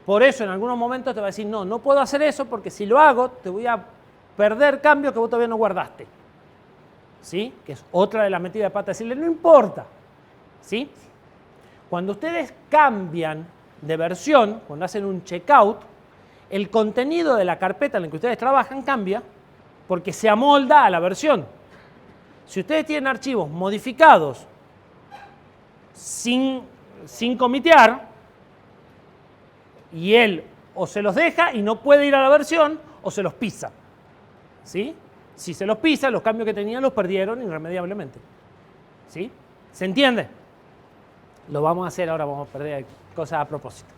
Speaker 1: Por eso en algunos momentos te va a decir, no, no puedo hacer eso porque si lo hago te voy a perder cambios que vos todavía no guardaste. ¿Sí? Que es otra de las metidas de pata, decirle, no importa. ¿Sí? Cuando ustedes cambian de versión, cuando hacen un checkout, el contenido de la carpeta en la que ustedes trabajan cambia porque se amolda a la versión. Si ustedes tienen archivos modificados sin comitear, y él o se los deja y no puede ir a la versión, o se los pisa. ¿Sí? Si se los pisa, los cambios que tenían los perdieron irremediablemente. ¿Sí? ¿Se entiende? Lo vamos a hacer ahora, vamos a perder cosas a propósito.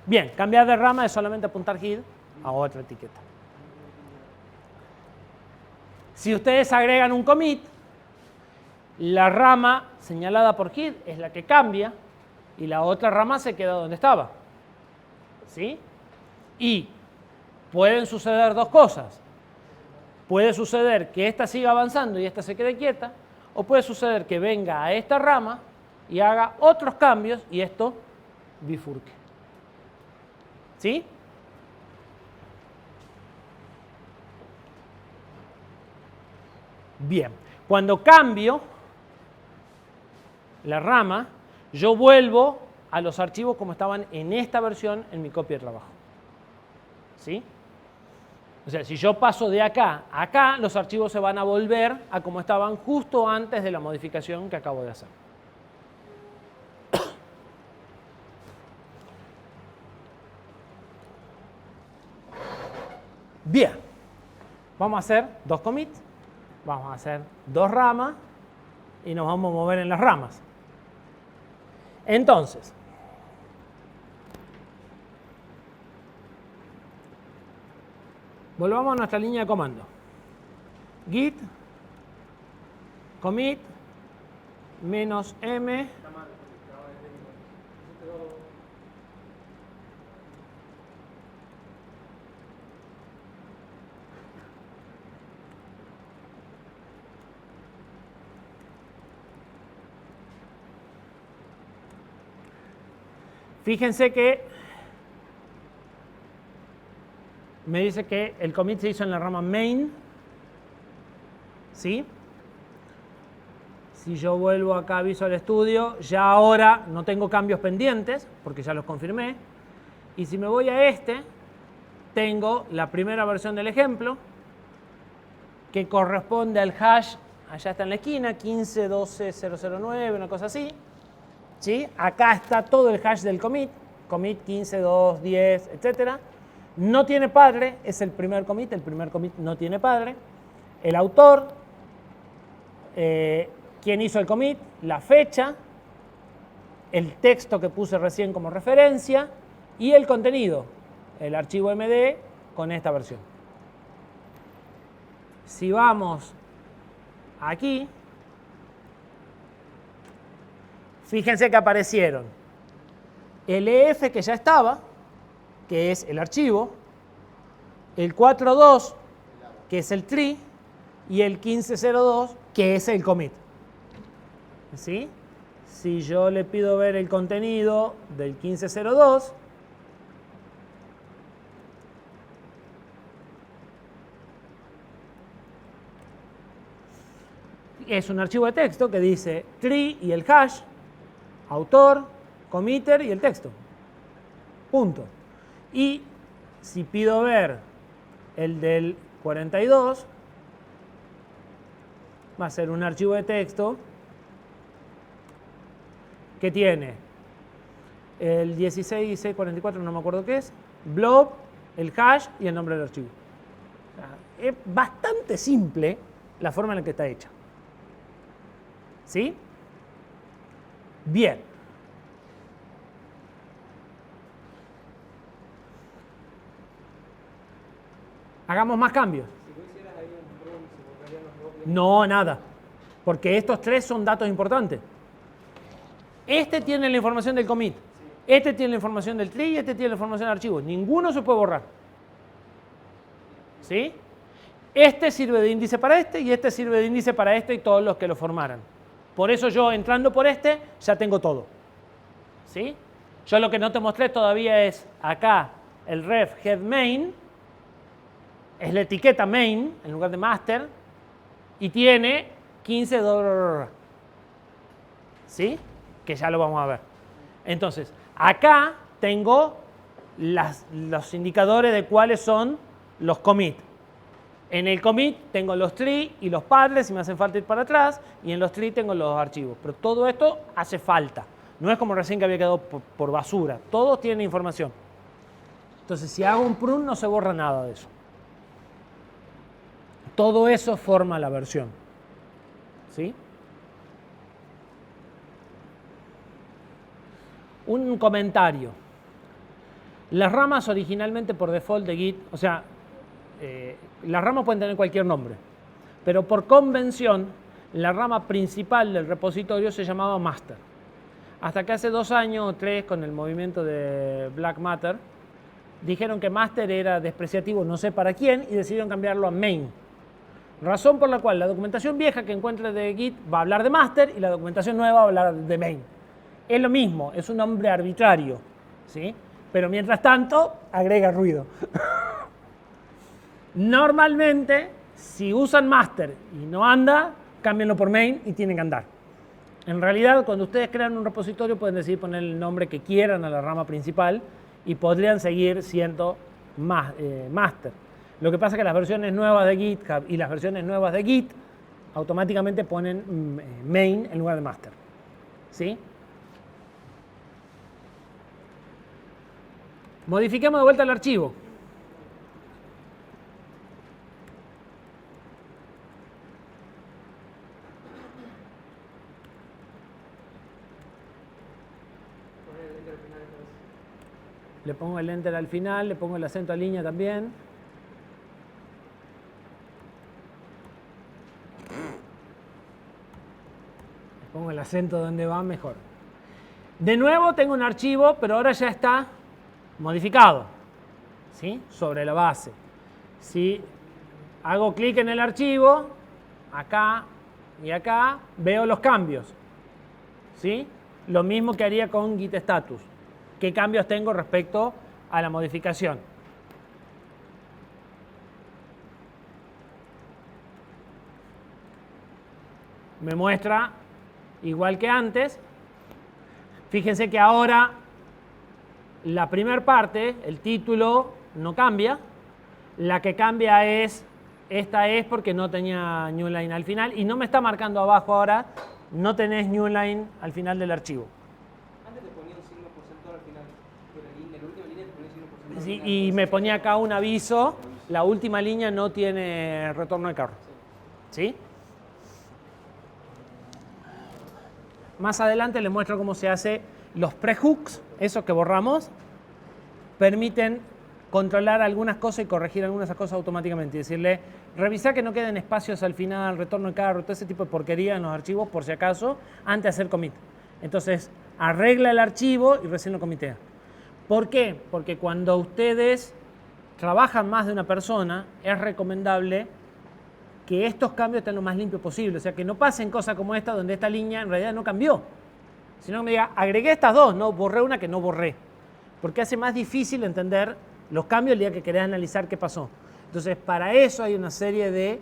Speaker 1: Bien, cambiar de rama es solamente apuntar head a otra etiqueta. Si ustedes agregan un commit, la rama señalada por head es la que cambia y la otra rama se queda donde estaba. ¿Sí? Y pueden suceder dos cosas. Puede suceder que esta siga avanzando y esta se quede quieta, o puede suceder que venga a esta rama y haga otros cambios y esto bifurque. ¿Sí? Bien, cuando cambio la rama, yo vuelvo a los archivos como estaban en esta versión en mi copia de trabajo. ¿Sí? O sea, si yo paso de acá a acá, los archivos se van a volver a como estaban justo antes de la modificación que acabo de hacer. Bien, vamos a hacer dos commits, vamos a hacer dos ramas y nos vamos a mover en las ramas. Entonces, volvamos a nuestra línea de comando. Git commit -m . Fíjense que me dice que el commit se hizo en la rama main. ¿Sí? Si yo vuelvo acá a Visual Studio, ya ahora no tengo cambios pendientes, porque ya los confirmé. Y si me voy a este, tengo la primera versión del ejemplo, que corresponde al hash, allá está en la esquina, 15.12.009, una cosa así. ¿sí? Acá está todo el hash del commit, commit 15, 2, 10, etc. No tiene padre, es el primer commit no tiene padre. El autor, quién hizo el commit, la fecha, el texto que puse recién como referencia y el contenido, el archivo MD con esta versión. Si vamos aquí, fíjense que aparecieron el EF que ya estaba, que es el archivo, el 4.2, que es el tree, y el 15.02, que es el commit. ¿Sí? Si yo le pido ver el contenido del 15.02, es un archivo de texto que dice tree y el hash, autor, committer y el texto. Punto. Y si pido ver el del 42, va a ser un archivo de texto que tiene el 16C44, no me acuerdo qué es, blob, el hash y el nombre del archivo. O sea, es bastante simple la forma en la que está hecha. ¿Sí? Bien. Hagamos más cambios.
Speaker 3: Si lo hicieras ahí en Room, se borrarían los dobles.
Speaker 1: No, nada. Porque estos tres son datos importantes. Este tiene la información del commit. Este tiene la información del tree y este tiene la información del archivo. Ninguno se puede borrar. ¿Sí? Este sirve de índice para este y este sirve de índice para este y todos los que lo formaran. Por eso yo entrando por este ya tengo todo. ¿Sí? Yo lo que no te mostré todavía es acá el ref head main, es la etiqueta main en lugar de master y tiene 15 $. ¿Sí? Que ya lo vamos a ver. Entonces, acá tengo los indicadores de cuáles son los commits. En el commit tengo los tree y los padres si me hacen falta ir para atrás, y en los tree tengo los archivos. Pero todo esto hace falta. No es como recién que había quedado por basura. Todos tienen información. Entonces, si hago un prune no se borra nada de eso. Todo eso forma la versión. ¿Sí? Un comentario. Las ramas originalmente por default de Git, o sea, las ramas pueden tener cualquier nombre, pero por convención la rama principal del repositorio se llamaba master. Hasta que hace 2 años o 3 con el movimiento de Black Matter dijeron que master era despreciativo no sé para quién y decidieron cambiarlo a main. Razón por la cual la documentación vieja que encuentre de Git va a hablar de master y la documentación nueva va a hablar de main. Es lo mismo, es un nombre arbitrario, ¿sí? Pero mientras tanto agrega ruido. Normalmente, si usan master y no anda, cámbienlo por main y tienen que andar. En realidad, cuando ustedes crean un repositorio, pueden decidir poner el nombre que quieran a la rama principal y podrían seguir siendo master. Lo que pasa es que las versiones nuevas de GitHub y las versiones nuevas de Git automáticamente ponen main en lugar de master. ¿Sí? Modifiquemos de vuelta el archivo. Le pongo el enter al final, le pongo el acento a línea también. Le pongo el acento donde va mejor. De nuevo tengo un archivo, pero ahora ya está modificado, ¿sí? Sobre la base. Si hago clic en el archivo, acá y acá, veo los cambios, ¿sí? Lo mismo que haría con Git status. ¿Qué cambios tengo respecto a la modificación? Me muestra igual que antes. Fíjense que ahora la primera parte, el título, no cambia. La que cambia es, esta es porque no tenía newline al final y no me está marcando abajo ahora, no tenés newline al final del archivo. Sí, y me ponía acá un aviso, la última línea no tiene retorno de carro. ¿Sí? Más adelante les muestro cómo se hace los prehooks, esos que borramos, permiten controlar algunas cosas y corregir algunas cosas automáticamente. Y decirle, revisar que no queden espacios al final, retorno de carro, todo ese tipo de porquería en los archivos, por si acaso, antes de hacer commit. Entonces, arregla el archivo y recién lo comitea. ¿Por qué? Porque cuando ustedes trabajan más de una persona, es recomendable que estos cambios estén lo más limpios posible. O sea, que no pasen cosas como esta, donde esta línea en realidad no cambió. Sino que me diga, agregué estas dos, no borré una que no borré. Porque hace más difícil entender los cambios el día que querés analizar qué pasó. Entonces, para eso hay una serie de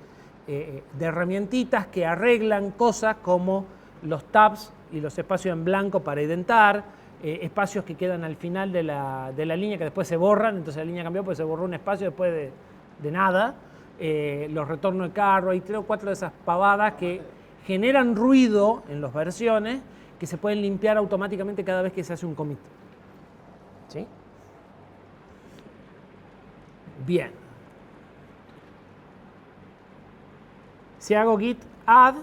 Speaker 1: herramientitas que arreglan cosas como los tabs y los espacios en blanco para identar, espacios que quedan al final de la línea que después se borran, entonces la línea cambió porque se borró un espacio después de nada. Los retornos de carro, hay 3 o 4 de esas pavadas que generan ruido en las versiones que se pueden limpiar automáticamente cada vez que se hace un commit. ¿Sí? Bien. Si hago git add,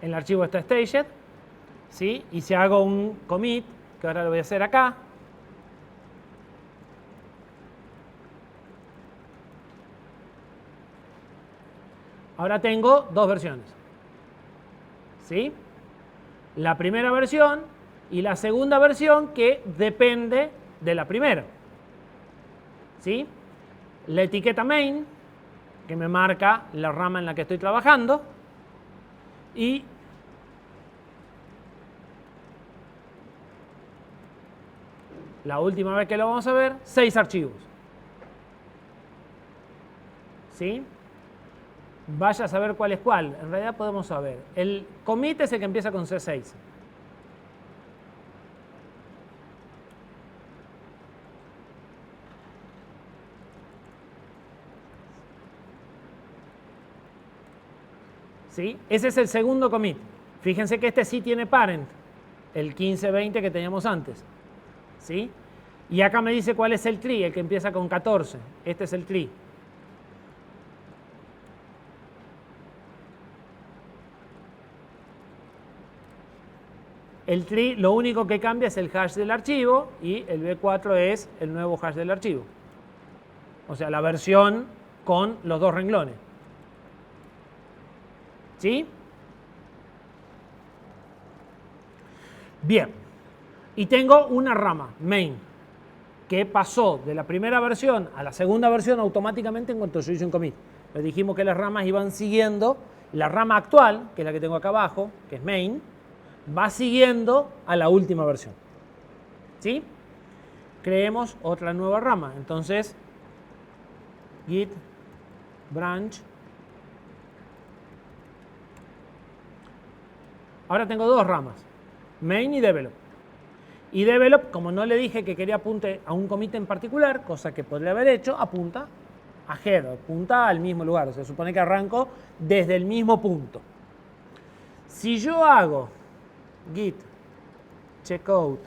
Speaker 1: en el archivo está staged, ¿sí? Y si hago un commit, que ahora lo voy a hacer acá, ahora tengo dos versiones, ¿sí? La primera versión y la segunda versión que depende de la primera, ¿sí? La etiqueta main, que me marca la rama en la que estoy trabajando, y la última vez que lo vamos a ver, 6 archivos, ¿sí? Vaya a saber cuál es cuál. En realidad podemos saber. El commit es el que empieza con C6. ¿Sí? Ese es el segundo commit. Fíjense que este sí tiene parent, el 1520 que teníamos antes. ¿Sí? Y acá me dice cuál es el tree, el que empieza con 14. Este es el tree. El tree lo único que cambia es el hash del archivo y el B4 es el nuevo hash del archivo. O sea, la versión con los dos renglones. ¿Sí? Bien. Y tengo una rama, main, que pasó de la primera versión a la segunda versión automáticamente en cuanto yo hice un commit. Le dijimos que las ramas iban siguiendo la rama actual, que es la que tengo acá abajo, que es main, va siguiendo a la última versión. ¿Sí? Creemos otra nueva rama. Entonces, git branch. Ahora tengo dos ramas, main y develop. Y develop, como no le dije que quería apunte a un commit en particular, cosa que podría haber hecho, apunta a head, apunta al mismo lugar. O sea, se supone que arranco desde el mismo punto. Si yo hago git checkout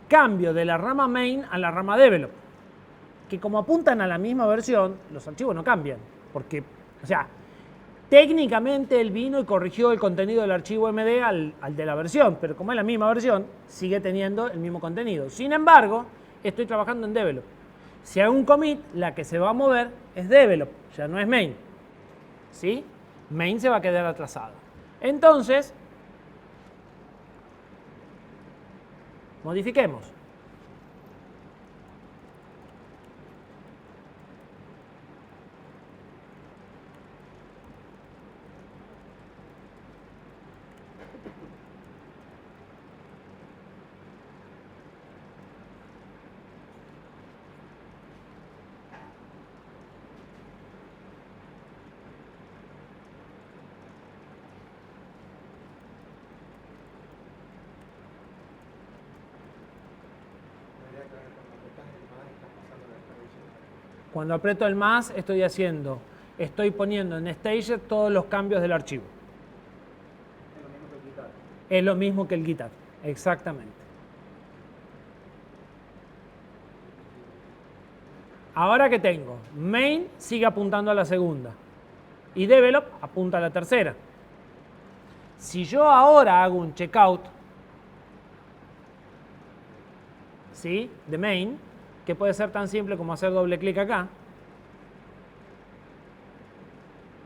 Speaker 1: cambio de la rama main a la rama develop, que como apuntan a la misma versión, los archivos no cambian, porque, o sea, técnicamente él vino y corrigió el contenido del archivo MD al de la versión, pero como es la misma versión, sigue teniendo el mismo contenido. Sin embargo, estoy trabajando en develop. Si hago un commit, la que se va a mover es develop, ya no es main. ¿Sí? Main se va a quedar atrasado. Entonces, modifiquemos. Cuando aprieto el más, estoy poniendo en Staged todos los cambios del archivo. Es lo mismo que el GitHub, exactamente. Ahora que tengo, main sigue apuntando a la segunda y develop apunta a la tercera. Si yo ahora hago un checkout, ¿sí?, de main, que puede ser tan simple como hacer doble clic acá,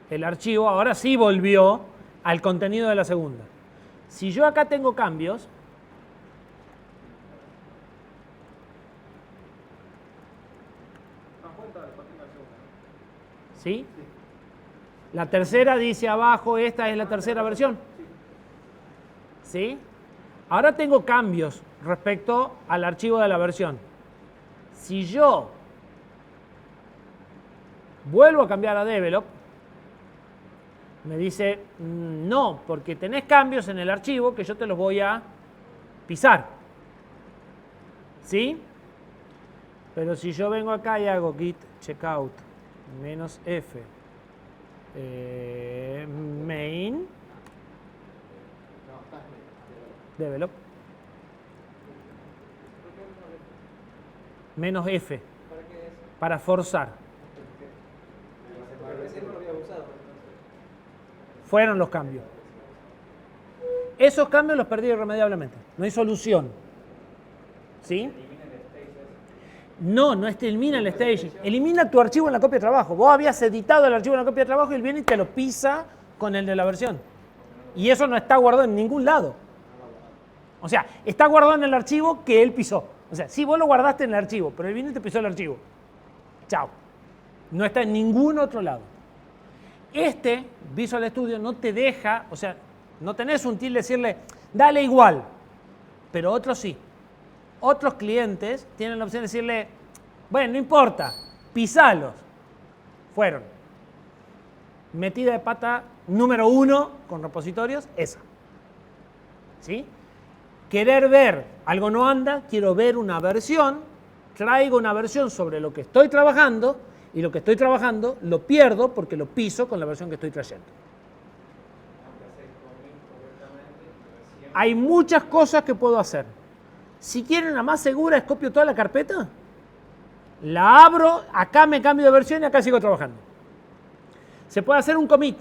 Speaker 1: el archivo ahora sí volvió al contenido de la segunda. Si yo acá tengo cambios, ¿sí? La tercera dice abajo, esta es la tercera versión. ¿Sí? Ahora tengo cambios respecto al archivo de la versión. Si yo vuelvo a cambiar a develop, me dice, no, porque tenés cambios en el archivo que yo te los voy a pisar. ¿Sí? Pero si yo vengo acá y hago git checkout -f main develop -f para forzar. Fueron los cambios. Esos cambios los perdí irremediablemente. No hay solución. ¿Sí? No, no elimina el staging. Elimina tu archivo en la copia de trabajo. Vos habías editado el archivo en la copia de trabajo y él viene y te lo pisa con el de la versión. Y eso no está guardado en ningún lado. O sea, está guardado en el archivo que él pisó. O sea, sí, vos lo guardaste en el archivo, pero él viene y te pisó el archivo. Chao. No está en ningún otro lado. Este Visual Studio no te deja, o sea, no tenés un tilde decirle, dale igual, pero otros sí. Otros clientes tienen la opción de decirle, bueno, no importa, pisalos. Fueron. Metida de pata número 1 con repositorios, esa. ¿Sí? Querer ver algo no anda, quiero ver una versión, traigo una versión sobre lo que estoy trabajando, y lo que estoy trabajando lo pierdo porque lo piso con la versión que estoy trayendo. Hay muchas cosas que puedo hacer. Si quieren la más segura, es copio toda la carpeta, la abro, acá me cambio de versión y acá sigo trabajando. Se puede hacer un commit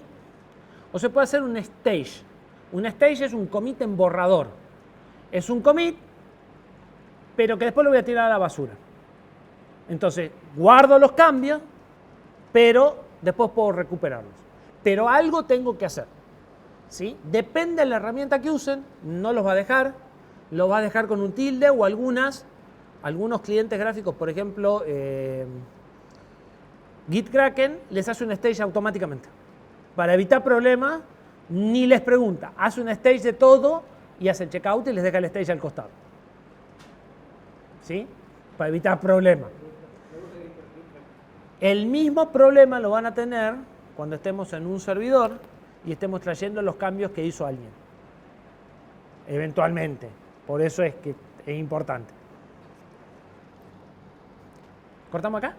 Speaker 1: o se puede hacer un stage. Un stage es un commit en borrador. Es un commit, pero que después lo voy a tirar a la basura. Entonces, guardo los cambios, pero después puedo recuperarlos. Pero algo tengo que hacer. ¿Sí? Depende de la herramienta que usen, no los va a dejar. Los va a dejar con un tilde o algunos clientes gráficos, por ejemplo, GitKraken les hace un stage automáticamente. Para evitar problemas, ni les pregunta. Hace un stage de todo y hace el checkout y les deja el stage al costado. ¿Sí? Para evitar problemas. El mismo problema lo van a tener cuando estemos en un servidor y estemos trayendo los cambios que hizo alguien. Eventualmente. Por eso es que es importante. ¿Cortamos acá?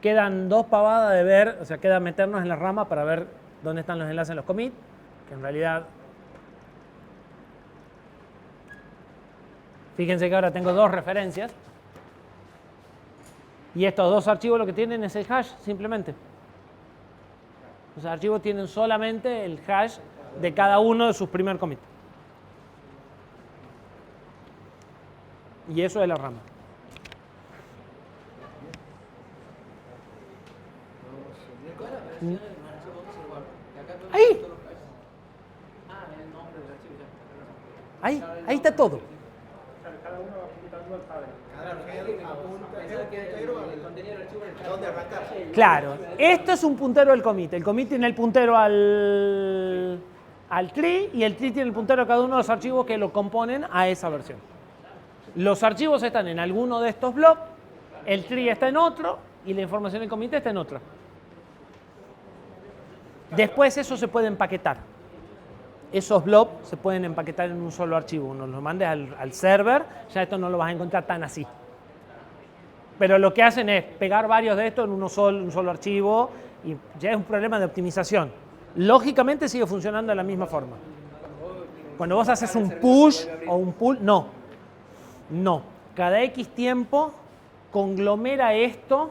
Speaker 1: Quedan 2 pavadas de ver, o sea, queda meternos en la rama para ver dónde están los enlaces en los commits, que en realidad... Fíjense que ahora tengo 2 referencias. Y estos 2 archivos lo que tienen es el hash, simplemente. Los archivos tienen solamente el hash de cada uno de sus primer commits. Y eso es la rama. Ahí. Ahí está todo.
Speaker 3: Cada uno va apuntando al padre.
Speaker 2: Cada archivo apunta el contenido del archivo donde arrancar.
Speaker 1: Claro, esto es un puntero del commit. El commit tiene el puntero al tree y el tree tiene el puntero a cada uno de los archivos que lo componen a esa versión. Los archivos están en alguno de estos blobs, el tree está en otro y la información del commit está en otro. Después eso se puede empaquetar. Esos blobs se pueden empaquetar en un solo archivo. Uno los mandes al server, ya esto no lo vas a encontrar tan así. Pero lo que hacen es pegar varios de estos en un solo archivo y ya es un problema de optimización. lógicamente sigue funcionando de la misma forma. Cuando vos haces un push o un pull, no. No. Cada X tiempo conglomera esto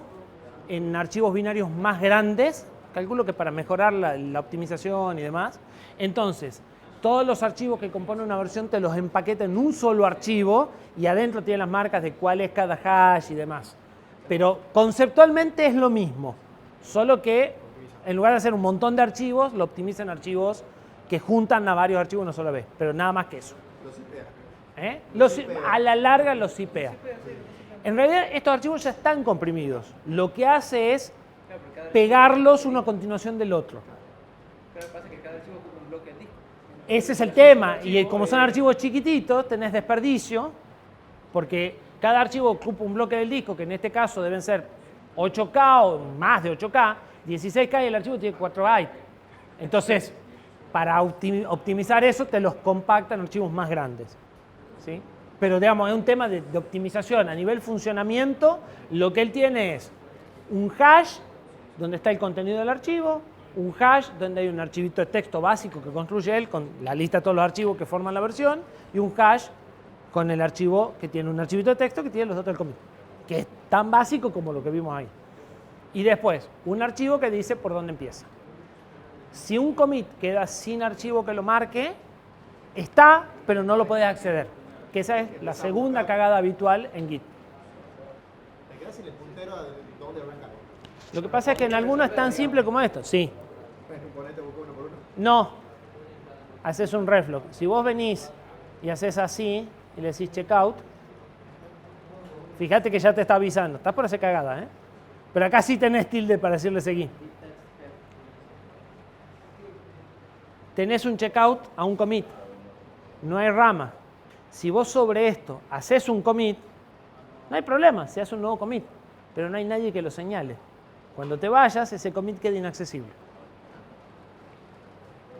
Speaker 1: en archivos binarios más grandes. Calculo que para mejorar la optimización y demás. Entonces, todos los archivos que componen una versión te los empaqueta en un solo archivo y adentro tiene las marcas de cuál es cada hash y demás. Pero conceptualmente es lo mismo, solo que en lugar de hacer un montón de archivos, lo optimiza en archivos que juntan a varios archivos una sola vez, pero nada más que eso.
Speaker 2: Los IPA.
Speaker 1: A la larga los cipea. En realidad estos archivos ya están comprimidos. Lo que hace es pegarlos uno a continuación del otro.
Speaker 4: Pero pasa que cada archivo ocupa un bloque del disco.
Speaker 1: Ese es el tema. Y como son archivos chiquititos, tenés desperdicio, porque cada archivo ocupa un bloque del disco, que en este caso deben ser 8K o más de 8K, 16K y el archivo tiene 4 bytes. Entonces, para optimizar eso, te los compacta en archivos más grandes. ¿Sí? Pero digamos, es un tema de optimización. A nivel funcionamiento, lo que él tiene es un hash donde está el contenido del archivo, un hash donde hay un archivito de texto básico que construye él con la lista de todos los archivos que forman la versión y un hash con el archivo que tiene un archivito de texto que tiene los datos del commit, que es tan básico como lo que vimos ahí. Y después, un archivo que dice por dónde empieza. Si un commit queda sin archivo que lo marque, está, pero no lo puedes acceder. Que esa es la segunda cagada habitual en Git.
Speaker 2: Me queda sin el puntero a dónde arranca.
Speaker 1: Lo que pasa es que en algunos es tan simple como esto. Sí.
Speaker 2: Ponete uno por uno.
Speaker 1: No. Haces un reflog. Si vos venís y haces así y le decís checkout, fíjate que ya te está avisando. Estás por hacer cagada, ¿eh? Pero acá sí tenés tilde para decirle seguí. Tenés un checkout a un commit. No hay rama. Si vos sobre esto haces un commit, no hay problema, se hace un nuevo commit, pero no hay nadie que lo señale. Cuando te vayas, ese commit queda inaccesible.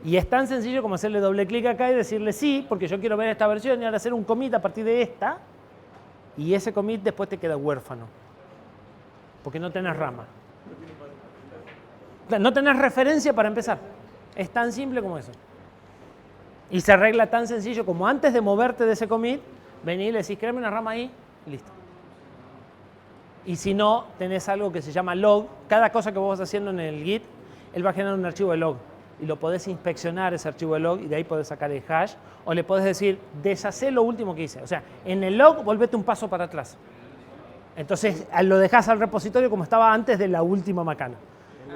Speaker 1: Y es tan sencillo como hacerle doble clic acá y decirle sí, porque yo quiero ver esta versión y ahora hacer un commit a partir de esta, y ese commit después te queda huérfano, porque no tenés rama. No tenés referencia para empezar. Es tan simple como eso. Y se arregla tan sencillo como antes de moverte de ese commit, venís y le decís, créame una rama ahí, y listo. Y si no, tenés algo que se llama log. Cada cosa que vos vas haciendo en el Git, él va a generar un archivo de log. Y lo podés inspeccionar ese archivo de log y de ahí podés sacar el hash. O le podés decir, deshacé lo último que hice. O sea, en el log, volvete un paso para atrás. Entonces, lo dejás al repositorio como estaba antes de la última macana.
Speaker 2: En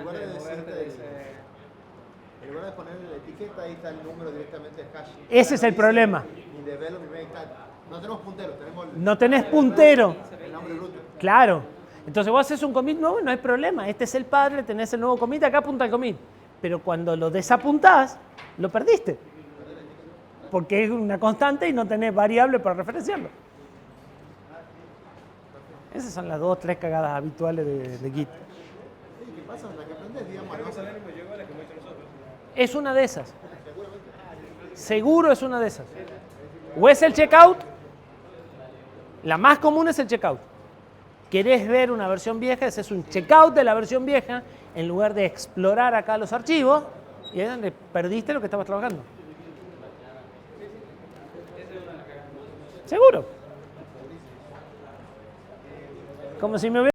Speaker 2: lugar de poner la etiqueta, ahí está el número directamente del hash.
Speaker 1: Ese es el problema.
Speaker 2: Y develop y make type. No tenemos puntero, tenemos
Speaker 1: No tenés puntero.
Speaker 2: el nombre root.
Speaker 1: Claro. Entonces vos haces un commit nuevo y no hay problema. Este es el padre, tenés el nuevo commit, acá apunta el commit. Pero cuando lo desapuntás, lo perdiste. Porque es una constante y no tenés variable para referenciarlo. Esas son las 2 o 3 cagadas habituales de Git.
Speaker 2: ¿Qué pasa? La que aprendes, digamos, no sé.
Speaker 1: Es una de esas. Seguro es una de esas. O es el checkout. La más común es el checkout. ¿Querés ver una versión vieja? Ese es un checkout de la versión vieja en lugar de explorar acá los archivos y ahí es donde perdiste lo que estabas trabajando. Seguro. Como si me hubiera